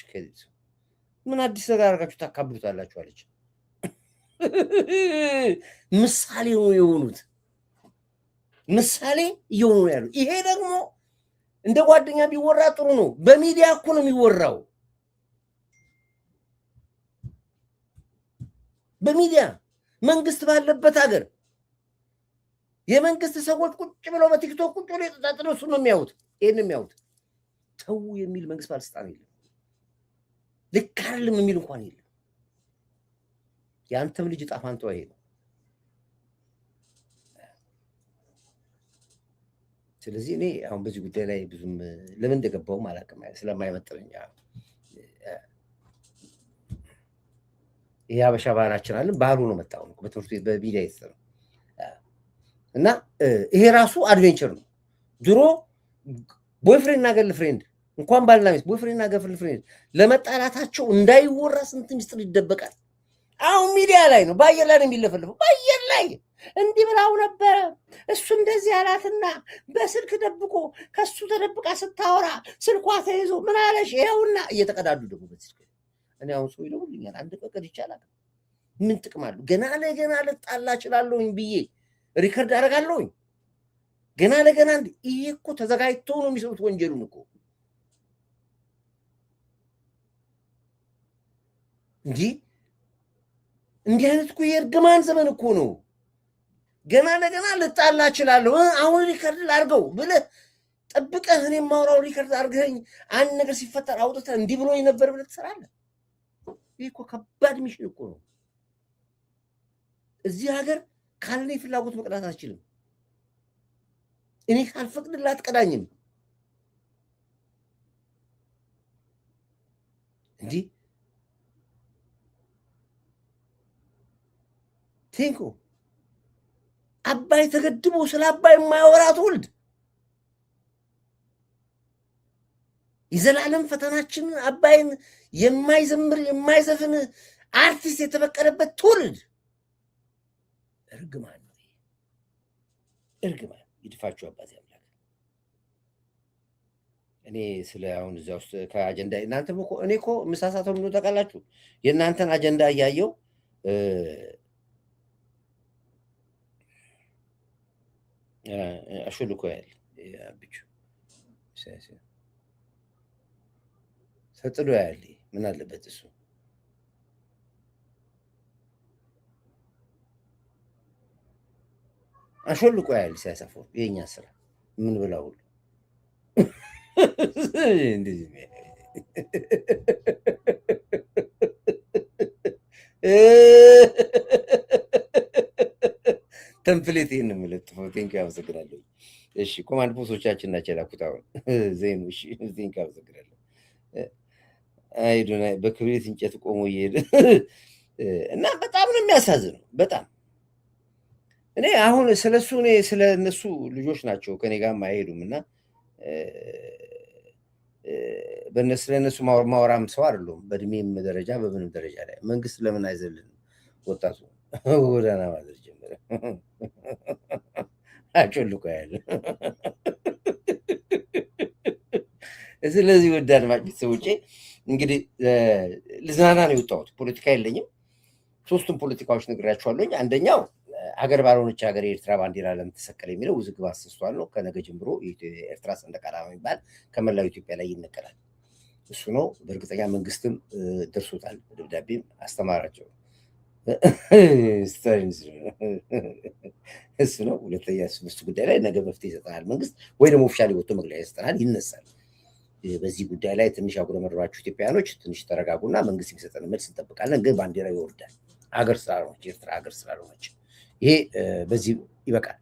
Speaker 1: ምን አዲስ ነገር አድርጋችሁ ታካብሉታላችሁ አለች። ምሳሌ ነው የሆኑት፣ ምሳሌ እየሆኑ ነው ያሉት። ይሄ ደግሞ እንደ ጓደኛ ቢወራ ጥሩ ነው። በሚዲያ እኮ ነው የሚወራው። በሚዲያ መንግስት ባለበት ሀገር የመንግስት ሰዎች ቁጭ ብለው በቲክቶክ ቁጭ ብለው የተጣጣሉ እሱ ነው የሚያዩት። ይሄን የሚያዩት ተው የሚል መንግስት ባለስልጣን የለም። ልክ አይደለም የሚል እንኳን የለም። የአንተም ልጅ ዕጣ ፈንታው ይሄ ነው። ስለዚህ እኔ አሁን በዚህ ጉዳይ ላይ ብዙም ለምን እንደገባውም አላውቅም፣ ስለማይመጥነኝ። ይሄ አበሻ ባህላችን አለን፣ ባህሉ ነው መጣው ነው በትምህርት ቤት በሚዲያ የተሰራ እና ይሄ ራሱ አድቬንቸር ነው። ድሮ ቦይፍሬንድ እና ገርል ፍሬንድ እንኳን ባልና ሚስት ቦይፍሬንድ እና ገርል ፍሬንድ ለመጣላታቸው እንዳይወራ ስንት ሚስጥር ይደበቃል። አሁን ሚዲያ ላይ ነው፣ በአየር ላይ ነው የሚለፈልፈው። በአየር ላይ እንዲህ ብላው ነበረ እሱ እንደዚህ ያላትና በስልክ ደብቆ ከሱ ተደብቃ ስታወራ ስልኳ ተይዞ ምን አለሽ ይኸውና እየተቀዳዱ ደግሞ በስልክ እኔ አሁን ሰው ይደውልኛል። አንድ ፈቀድ ይቻላል። ምን ጥቅም አለው? ገና ለገና ልጣላ እችላለሁኝ ብዬ ሪከርድ አደርጋለሁኝ። ገና ለገና ይሄ እኮ ተዘጋጅቶ ነው የሚሰሩት ወንጀሉን እኮ እንጂ እንዲህ አይነት እኮ የእርግማን ዘመን እኮ ነው። ገና ለገና ልጣላ እችላለሁ አሁን ሪከርድ ላድርገው ብለህ ጠብቀህ እኔ የማወራው ሪከርድ አድርገኝ አንድ ነገር ሲፈጠር አውጥተህ እንዲህ ብሎኝ ነበር ብለህ ትሰራለህ። ይህ እኮ ከባድ ሚሽን እኮ ነው። እዚህ ሀገር ካለኔ ፍላጎት መቅዳት አትችልም። እኔ ካልፈቅድልህ አትቀዳኝም። እንዲህ ቴንኮ አባይ ተገድቦ ስለ አባይ የማያወራ ትውልድ የዘላለም ፈተናችንን አባይን የማይዘምር የማይዘፍን አርቲስት የተበቀለበት ትውልድ እርግማን ነው። እርግማን ይድፋችሁ አባቴ አምላክ። እኔ ስለ አሁን እዚያ ውስጥ ከአጀንዳ እናንተም እኮ እኔ እኮ ምሳሳተው ምን ታውቃላችሁ? የእናንተን አጀንዳ እያየው አሹልኮ ያለ አብቹ ሰጥሎ ያለ ምን አለበት እሱ አሾልቆ ያለ ሲያሳፈው የኛ ስራ ምን ብላው እንደዚህ ተምፕሌት ይሄን የምለጥፈው ቴንኪው አመሰግናለሁ። እሺ ኮማንድ ፖስቶቻችን ናቸው የላኩት አሁን ዜኑ። እሺ ቴንኪው አመሰግናለሁ። አይዶና በክብሪት እንጨት ቆሞ እየሄደ እና በጣም ነው የሚያሳዝነው። በጣም እኔ አሁን ስለሱ እኔ ስለነሱ ልጆች ናቸው ከኔ ጋር አይሄዱም እና ስለነሱ ማውራም ሰው አይደለሁም በእድሜም ደረጃ በምንም ደረጃ ላይ። መንግስት ለምን አይዘልን ወጣቱ ጎዳና ማድረግ ጀመረ። አጮልቆ ያለ ስለዚህ ወደ አድማጭ ሰውቼ እንግዲህ ልዝናና ነው የወጣሁት። ፖለቲካ የለኝም። ሶስቱም ፖለቲካዎች ነግራችኋለሁኝ። አንደኛው ሀገር ባልሆነች ሀገር የኤርትራ ባንዲራ ለምን ተሰቀለ የሚለው ውዝግብ አስነስቷል ነው። ከነገ ጀምሮ የኤርትራ ሰንደቅ ዓላማ የሚባል ከመላው ኢትዮጵያ ላይ ይነቀላል። እሱ ነው። በእርግጠኛ መንግስትም ደርሶታል፣ ደብዳቤም አስተማራቸው። እሱ ነው። ሁለተኛ እሱ ጉዳይ ላይ ነገ መፍትሄ ይሰጠናል መንግስት፣ ወይ ደግሞ ኦፊሻሊ ወጥቶ መግለጫ ይሰጠናል፣ ይነሳል። በዚህ ጉዳይ ላይ ትንሽ ያጉረመረባችሁ ኢትዮጵያውያኖች ትንሽ ተረጋጉና መንግስት የሚሰጠን መልስ እንጠብቃለን። ግን ባንዲራ ይወርዳል፣ ሀገር ስላልሆነች ኤርትራ ሀገር ስላልሆነች። ይሄ በዚህ ይበቃል።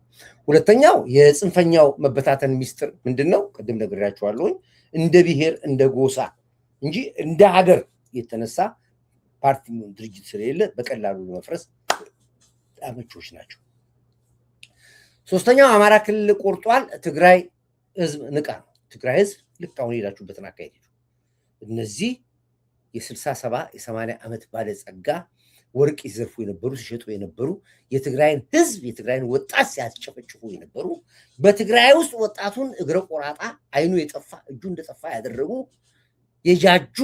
Speaker 1: ሁለተኛው የጽንፈኛው መበታተን ሚስጥር ምንድን ነው? ቅድም ነግሬያችኋለሁኝ። እንደ ብሔር እንደ ጎሳ እንጂ እንደ ሀገር የተነሳ ፓርቲ ድርጅት ስለሌለ በቀላሉ ለመፍረስ አመቾች ናቸው። ሶስተኛው አማራ ክልል ቆርጧል፣ ትግራይ ህዝብ ንቃ ነው። ትግራይ ህዝብ ልክ አሁን ሄዳችሁበትን አካሄድ እነዚህ የ67 የ80 ዓመት ባለጸጋ ወርቅ ይዘርፉ የነበሩ ሲሸጡ የነበሩ የትግራይን ህዝብ የትግራይን ወጣት ሲያስጨፈጭፉ የነበሩ በትግራይ ውስጥ ወጣቱን እግረ ቆራጣ አይኑ የጠፋ እጁ እንደጠፋ ያደረጉ የጃጁ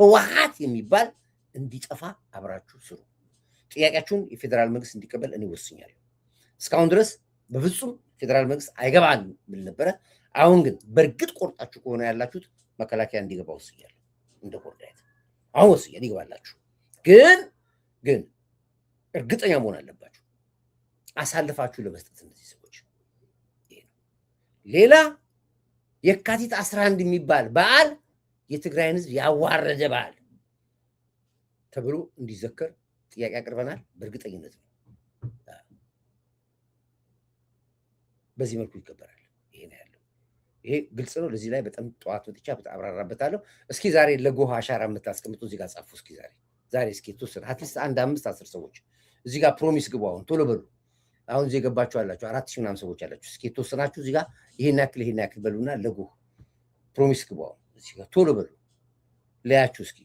Speaker 1: ህወሓት የሚባል እንዲጠፋ አብራችሁ ስሩ። ጥያቄያችሁን የፌዴራል መንግስት እንዲቀበል እኔ ወስኛለሁ። እስካሁን ድረስ በፍጹም ፌዴራል መንግስት አይገባም ብል ነበረ። አሁን ግን በእርግጥ ቆርጣችሁ ከሆነ ያላችሁት መከላከያ እንዲገባ ወስኛለሁ። እንደ ኮርዳይት አሁን ወስኛለሁ፣ ይገባላችሁ። ግን እርግጠኛ መሆን አለባችሁ አሳልፋችሁ ለመስጠት እነዚህ ሰዎች። ሌላ የካቲት 11 የሚባል በዓል የትግራይን ህዝብ ያዋረደ በዓል ተብሎ እንዲዘከር ጥያቄ አቅርበናል። በእርግጠኝነት ነው በዚህ መልኩ ይከበራል። ይሄ ነው ያለው። ይሄ ግልጽ ነው። ለዚህ ላይ በጣም ጠዋት ወጥቻ አብራራበታለሁ። እስኪ ዛሬ ለጎህ አሻራ የምታስቀምጡ እዚህ ጋር ጻፉ። እስኪ ዛሬ እስኪ ተወሰነ አትሊስት 5-10 ሰዎች እዚህ ጋር ፕሮሚስ ግቡ። አሁን ቶሎ በሉ። አሁን እዚህ የገባችሁ አላችሁ 4000 ምናምን ሰዎች አላችሁ። እስኪ የተወሰናችሁ እዚህ ጋር ይሄን ያክል በሉና ለጎህ ፕሮሚስ ግቡ። አሁን እዚህ ጋር ቶሎ በሉ። ለያችሁ እስኪ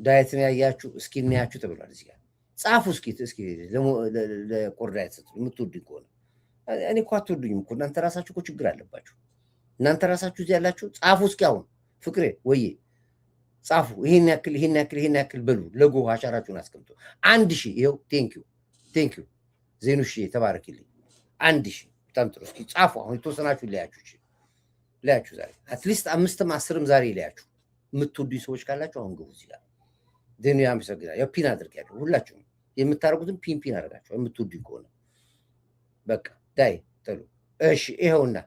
Speaker 1: ዳይትን ያያችሁ እስኪ እናያችሁ ተብሏል። እዚህ ጋር ጻፉ እስኪ ለቆር ዳይት ስትሉ የምትወዱኝ ከሆነ እኔ እኮ አትወዱኝም እኮ እናንተ ራሳችሁ እኮ ችግር አለባችሁ። እናንተ ራሳችሁ እዚህ ያላችሁ ጻፉ እስኪ አሁን ፍቅሬ ወዬ ጻፉ። ይሄን ያክል በሉ። ለጎ አሻራችሁን አስቀምጡ። 1000 ይኸው ቴንኪዩ ዜኑሽ ተባረክልኝ። 1000 በጣም ጥሩ። እስኪ ጻፉ አሁን የተወሰናችሁ ለያችሁ ዛሬ አትሊስት 5ም 10ም ዛሬ ለያችሁ የምትወዱኝ ሰዎች ካላችሁ አሁን ግቡ እዚህ ጋር ዜኑ ያመሰግናል። ያው ፒን አድርጌያለሁ። ሁላችሁም የምታደርጉትን ፒን አደርጋችሁ የምትወዱኝ ከሆነ በቃ ዳይ ጥሉ። እሺ ይኸውና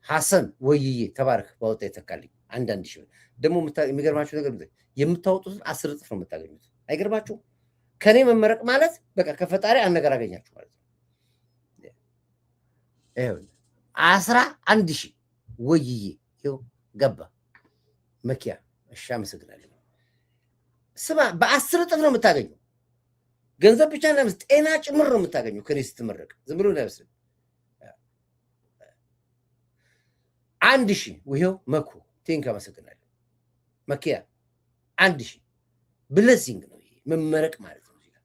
Speaker 1: ሐሰን ወይዬ ተባረክ ባወጣ የተካልኝ 1,000 ብር ደግሞ የሚገርማችሁ ነገር የምታወጡትን 10 እጥፍ ነው የምታገኙት። አይገርማችሁ? ከኔ መመረቅ ማለት በቃ ከፈጣሪ አንድ ነገር አገኛችሁ ማለት ነው። ይኸውና 11,000 ወይዬ ይኸው ገባ መኪያ። እሺ አመሰግናለሁ። ስማ በ10 እጥፍ ነው የምታገኘው። ገንዘብ ብቻ እና ጤና ጭምር ነው የምታገኘው ከኔ ስትመረቅ። ዝም ብሎ እንዳይመስል 1,000 ይኸው መኩ ቴንክ አመሰግናለሁ። መኪያ 1,000 ብለሲንግ ነው ይሄ መመረቅ ማለት ነው። እዚህ ጋር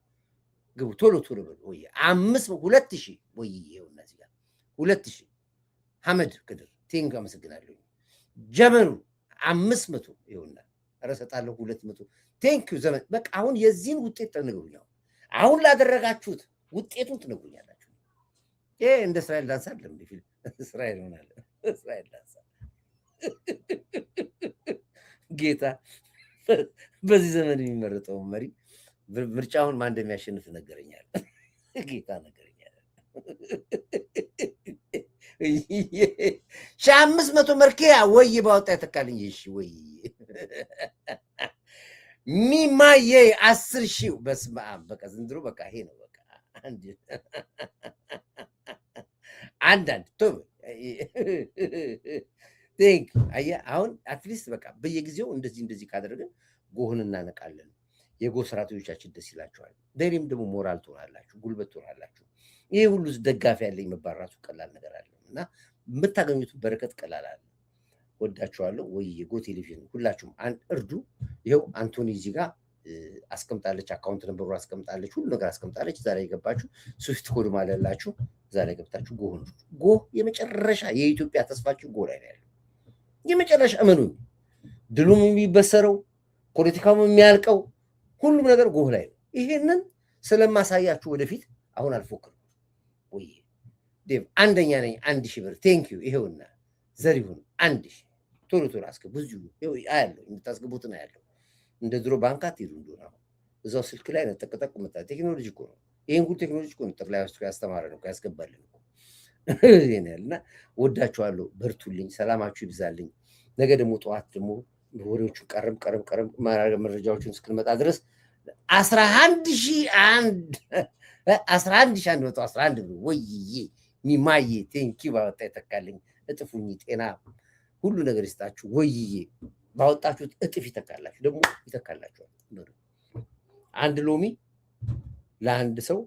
Speaker 1: ግቡ ቶሎ በሉ ወይ 2,000 ወይ ይሄው እና እዚህ ጋር 2,000 ሐመድ ቅድር ቴንክ አመሰግናለሁ። ጀመኑ 500 ይኸውና እረሰጣለሁ 200 ቴንክ ዩ ዘመን። በቃ አሁን የዚህን ውጤት ተነግሩኝ። አሁን ላደረጋችሁት ውጤቱን ትነግሩኛላችሁ። ይሄ እንደ እስራኤል ዳንስ አይደለም እንዴ? ፊልም እስራኤል ሆናለ። እስራኤል ዳንስ ጌታ በዚህ ዘመን የሚመረጠው መሪ ምርጫውን ማን እንደሚያሸንፍ ነገረኛል። ጌታ ነገረኛል። 500 መርኪያ ወይ ባወጣ የተካልኝ። እሺ ወይ ሚማዬ 10,000 በስመ አብ። በቃ ዘንድሮ በቃ ይሄ ነው በቃ አንዳንድ ቶብ ቴንክ አየህ። አሁን አትሊስት በቃ በየጊዜው እንደዚህ ካደረግን ጎህን እናነቃለን። የጎ ሰራተኞቻችን ደስ ይላቸዋል። ደሪም ደግሞ ሞራል ትሆናላችሁ፣ ጉልበት ትሆናላችሁ። ይሄ ሁሉ ደጋፊ ያለኝ መባል ራሱ ቀላል ነገር አለ እና የምታገኙት በረከት ቀላል አለ። ወዳችኋለሁ። ወይ የጎ ቴሌቪዥን ሁላችሁም እርዱ። ይኸው አንቶኒ እዚህ ጋር አስቀምጣለች፣ አካውንት ነበሩ አስቀምጣለች፣ ሁሉ ነገር አስቀምጣለች። ዛሬ የገባችሁ ስዊፍት ኮድ ማለላችሁ ዛሬ ገብታችሁ ጎህ ነው። ጎህ የመጨረሻ የኢትዮጵያ ተስፋችሁ ጎህ ላይ ነው ያለው። የመጨረሻ እመኑኝ፣ ድሉም የሚበሰረው ፖለቲካውም የሚያልቀው ሁሉም ነገር ጎህ ላይ ነው። ይሄንን ስለማሳያችሁ ወደፊት አሁን አልፎክርም። ወይ ዴቭ አንደኛ ነኝ 1,000 ብር ቴንክ ዩ። ይሄውና ዘሪሁን 1,000 ቶሎ አስገቡ። ብዙ አያለው የምታስገቡትን አያለው። እንደ ድሮ ባንክ አትሄዱ እንደሆነ አሁን እዛው ስልክ ላይ ነው ጠቅጠቅ መጣ። ቴክኖሎጂ እኮ ነው። ይሄን ሁሉ ቴክኖሎጂ እኮ ነው ጠቅላይ ሚኒስትሩ ያስተማረ ነው ያስገባልን እኮ ይሄን ያልና ወዳችኋለሁ። በርቱልኝ፣ ሰላማችሁ ይብዛልኝ። ነገ ደግሞ ጠዋት ደግሞ ወሬዎቹ ቀረም መረጃዎቹን እስክንመጣ ድረስ 11,111 ብር ወይዬ ሚማዬ ቴንኪ ባወጣ የተካልኝ እጥፉኝ። ጤና ሁሉ ነገር ይስጣችሁ። ወይዬ ባወጣችሁት እጥፍ ይተካላችሁ፣ ደግሞ ይተካላችኋል። አንድ ሎሚ ለአንድ ሰው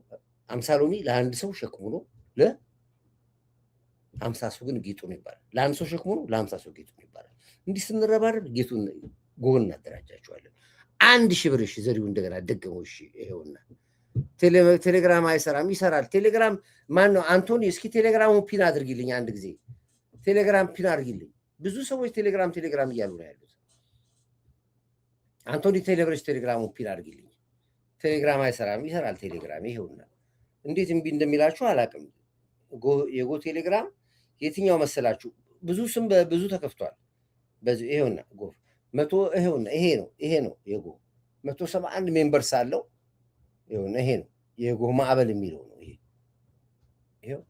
Speaker 1: 50 ሎሚ ለአንድ ሰው ሸክሙ ነው፣ ለ50 ሰው ግን ጌጡ ነው ይባላል። ለአንድ ሰው ሸክሙ ነው፣ ለ50 ሰው ጌጡ ነው ይባላል። እንዲህ ስንረባረብ ጌጡን ጎን እናደራጃቸዋለን። 1,000 ብር። እሺ ዘሪው እንደገና ደገመው። እሺ ይሄውና ቴሌግራም አይሰራም፣ ይሰራል። ቴሌግራም ማን ነው? አንቶኒ እስኪ ቴሌግራሙ ፒን አድርጊልኝ አንድ ጊዜ። ቴሌግራም ፒን አድርጊልኝ። ብዙ ሰዎች ቴሌግራም እያሉ ነው ያሉት። አንቶኒ ቴሌግራሙ ፒን አድርጊልኝ። ቴሌግራም አይሰራም፣ ይሰራል ቴሌግራም። ይሄውና እንዴት እምቢ እንደሚላችሁ አላውቅም። የጎ ቴሌግራም የትኛው መሰላችሁ? ብዙ ስም ብዙ ተከፍቷል። በዚህ ይሄውና ጎ 100 ይሄውና ይሄ ነው የጎ 171 ሜምበርስ አለው። ይሄውና ይሄ ነው የጎ ማዕበል የሚለው ነው። ይሄው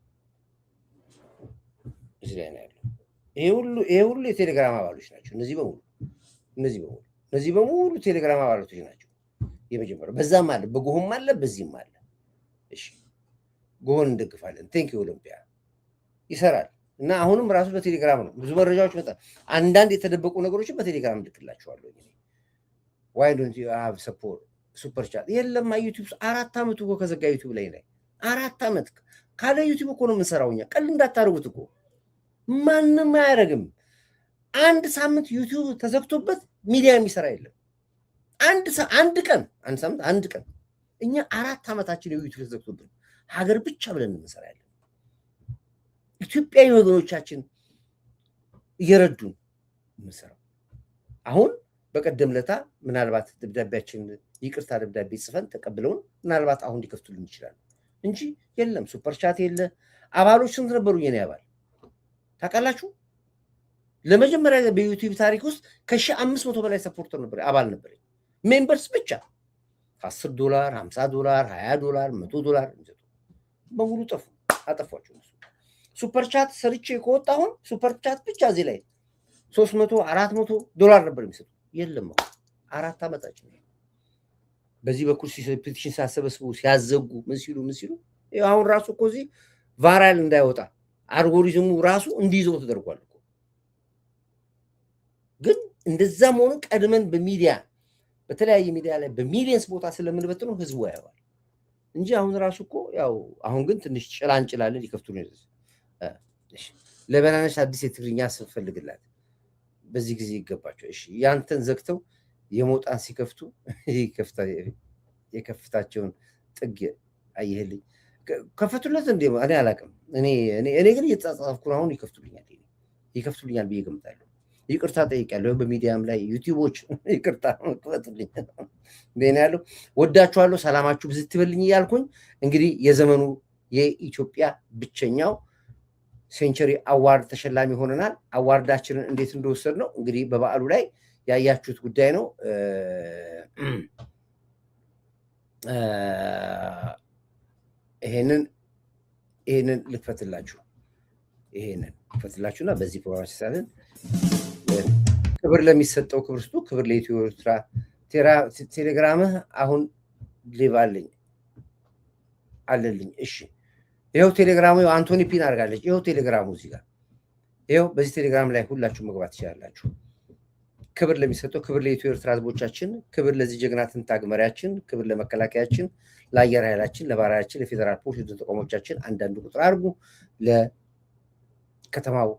Speaker 1: እዚህ ላይ ነው ያለው። ይሄ ሁሉ የቴሌግራም አባሎች ናቸው። እነዚህ በሙሉ ቴሌግራም አባሎች ናቸው። የመጀመሪያው በዛም አለ፣ በጎህም አለ፣ በዚህም አለ። እሺ ጎህን እንደግፋለን። ቴንክ ዩ ኦሎምፒያ ይሰራል። እና አሁንም ራሱ በቴሌግራም ነው ብዙ መረጃዎች መጣ። አንዳንድ የተደበቁ ነገሮችን በቴሌግራም ልክላችኋለሁ። ዋይ ዶንት ዩ ሃቭ ሰፖርት ሱፐር ቻት የለም። ዩቲዩብ 4 ዓመት እኮ ከዘጋ ዩቲዩብ ላይ 4 ዓመት ካለ ዩቲዩብ እኮ ነው የምንሰራው እኛ። ቀል እንዳታደርጉት እኮ ማንም አያደርግም። 1 ሳምንት ዩቲዩብ ተዘግቶበት ሚዲያ የሚሰራ የለም። አንድ ቀን እኛ 4 ዓመታችን የዩቲዩብ ተዘግቶብን ሀገር ብቻ ብለን እንሰራለን። ኢትዮጵያዊ ወገኖቻችን እየረዱን እንሰራው። አሁን በቀደም ለታ ምናልባት ደብዳቤያችን ይቅርታ ደብዳቤ ጽፈን ተቀብለውን ምናልባት አሁን ሊከፍቱልን ይችላል እንጂ የለም ሱፐር ቻት የለ። አባሎች ስንት ነበሩ? የኔ አባል ታውቃላችሁ? ለመጀመሪያ በዩቲዩብ ታሪክ ውስጥ ከ1500 በላይ ሰፖርተር ነበር አባል ነበር። ሜምበርስ ብቻ $10 $50 $20 $100 በሙሉ አጠፏቸው። ሱፐር ቻት ሰርቼ ከወጣሁን ሱፐር ቻት ብቻ እዚህ ላይ $300 $400 ነበር የሚሰጡ። የለም 4 ዓመታችን በዚህ በኩል ፔቲሽን ሳሰበስቡ ሲያዘጉ ምን ሲሉ አሁን ራሱ እኮ እዚህ ቫይራል እንዳይወጣ አልጎሪዝሙ ራሱ እንዲይዘው ተደርጓል እኮ። ግን እንደዛም ሆኖ ቀድመን በሚዲያ በተለያየ ሚዲያ ላይ በሚሊየንስ ቦታ ስለምንበትነው ህዝቡ ያየዋል እንጂ አሁን ራሱ እኮ ያው አሁን ግን ትንሽ ጭላንጭላለን ይከፍቱ ነው። ለበናነሽ አዲስ የትግርኛ ስፈልግላት በዚህ ጊዜ ይገባቸው። እሺ ያንተን ዘግተው የሞጣን ሲከፍቱ የከፍታቸውን ጥግ አየህልኝ። ከፈቱለት እንዴ? እኔ አላውቅም። እኔ ግን እየተጻጻፍኩ ነው። አሁን ይከፍቱልኛል ብዬ ገምታለሁ። ይቅርታ ጠይቃለሁ። በሚዲያም ላይ ዩቲዩቦች ይቅርታ ክፈቱልኝ እንደኔ ያለው። ወዳችኋለሁ። ሰላማችሁ ብዝት ይበልኝ እያልኩኝ እንግዲህ የዘመኑ የኢትዮጵያ ብቸኛው ሴንቸሪ አዋርድ ተሸላሚ ሆነናል። አዋርዳችንን እንዴት እንደወሰድ ነው እንግዲህ በበዓሉ ላይ ያያችሁት ጉዳይ ነው። ይሄንን ልክፈትላችሁና በዚህ ፕሮግራም ሲሳለን ክብር ለሚሰጠው ክብር ስጡ። ክብር ለኢትዮ ኤርትራ። ቴሌግራምህ አሁን ሊባልኝ አለልኝ። እሺ ይኸው ቴሌግራሙ አንቶኒ ፒን አድርጋለች። ይኸው ቴሌግራሙ እዚህ ጋር ይኸው በዚህ ቴሌግራም ላይ ሁላችሁ መግባት ትችላላችሁ። ክብር ለሚሰጠው ክብር ለኢትዮ ኤርትራ ህዝቦቻችን፣ ክብር ለዚህ ጀግና ትንታግ መሪያችን፣ ክብር ለመከላከያችን፣ ለአየር ኃይላችን፣ ለባህራችን፣ ለፌዴራል ፖሊስ ተቋሞቻችን አንዳንድ ቁጥር አድርጉ። ለከተማው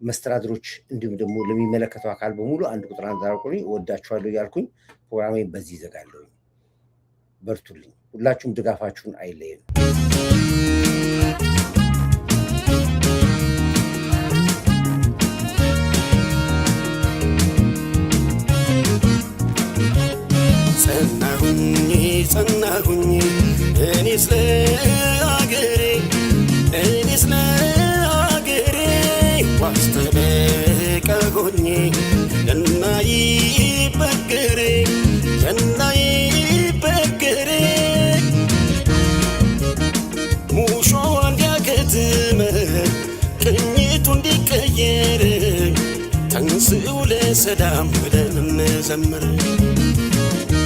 Speaker 1: መስተዳድሮች እንዲሁም ደግሞ ለሚመለከተው አካል በሙሉ አንድ ቁጥር አንዳርቁኝ። ወዳችኋለሁ እያልኩኝ ፕሮግራሜን በዚህ ይዘጋለሁ። በርቱልኝ። ሁላችሁም ድጋፋችሁን አይለየን። ጸናሁኝ እኔስ ለአገሬ ዋስተበቃ ሆኜ እንዳይበገሬ ሙሾ እንዲያከትም ቅኝቱ እንዲቀየር ተንሥኡ ለሰላም ብለን እንዘምር።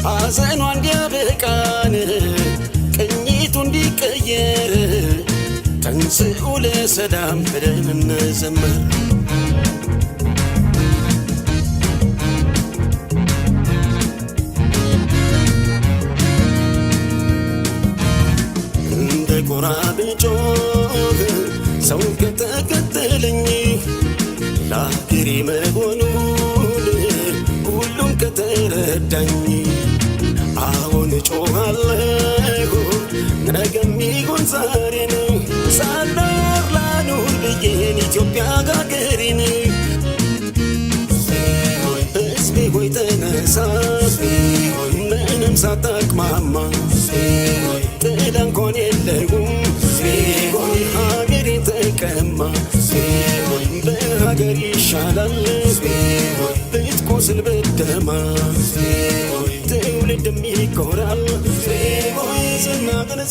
Speaker 1: ሐዘኗ እንዲያበቃን ቅኝቱ እንዲቀየር ተንሥኡ ለሰላም ብለን እንዘምር። እንደ ጎራ ብጮህ ሰው ከተከተለኝ ለአገሬ መሆኑን ሁሉም ከተረዳኝ አሁን እጮኻለሁ ነገም ይሁን ዛሬን ሳልኖር ላኑር ብዬን ኢትዮጵያ አገሬን። ሕዝቤ ሆይ ተነሳ ምንም ሳታቅማማ ጥላ እንኳን የለውም ሀገሬን ተቀማ። በሀገር ይሻላል ብትቆስል ብትደማ ትውልድም ይኮራል ዝናህን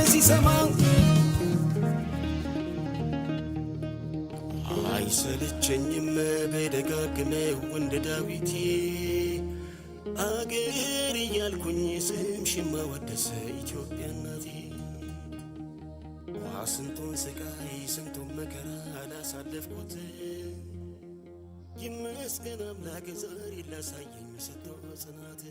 Speaker 1: ሲሰማ አይሰለቸኝም በደጋግመው እንደ ዳዊት አገር እያልኩኝ ስምሽን ማወደስ ኢትዮጵያ እናቴ። ስንቱን ስቃይ ስንቱን መከራ አላሳለፍኩት ይመስገን አምላክ ዛሬ ላሳየኝ ሰጥቶ ጽናት።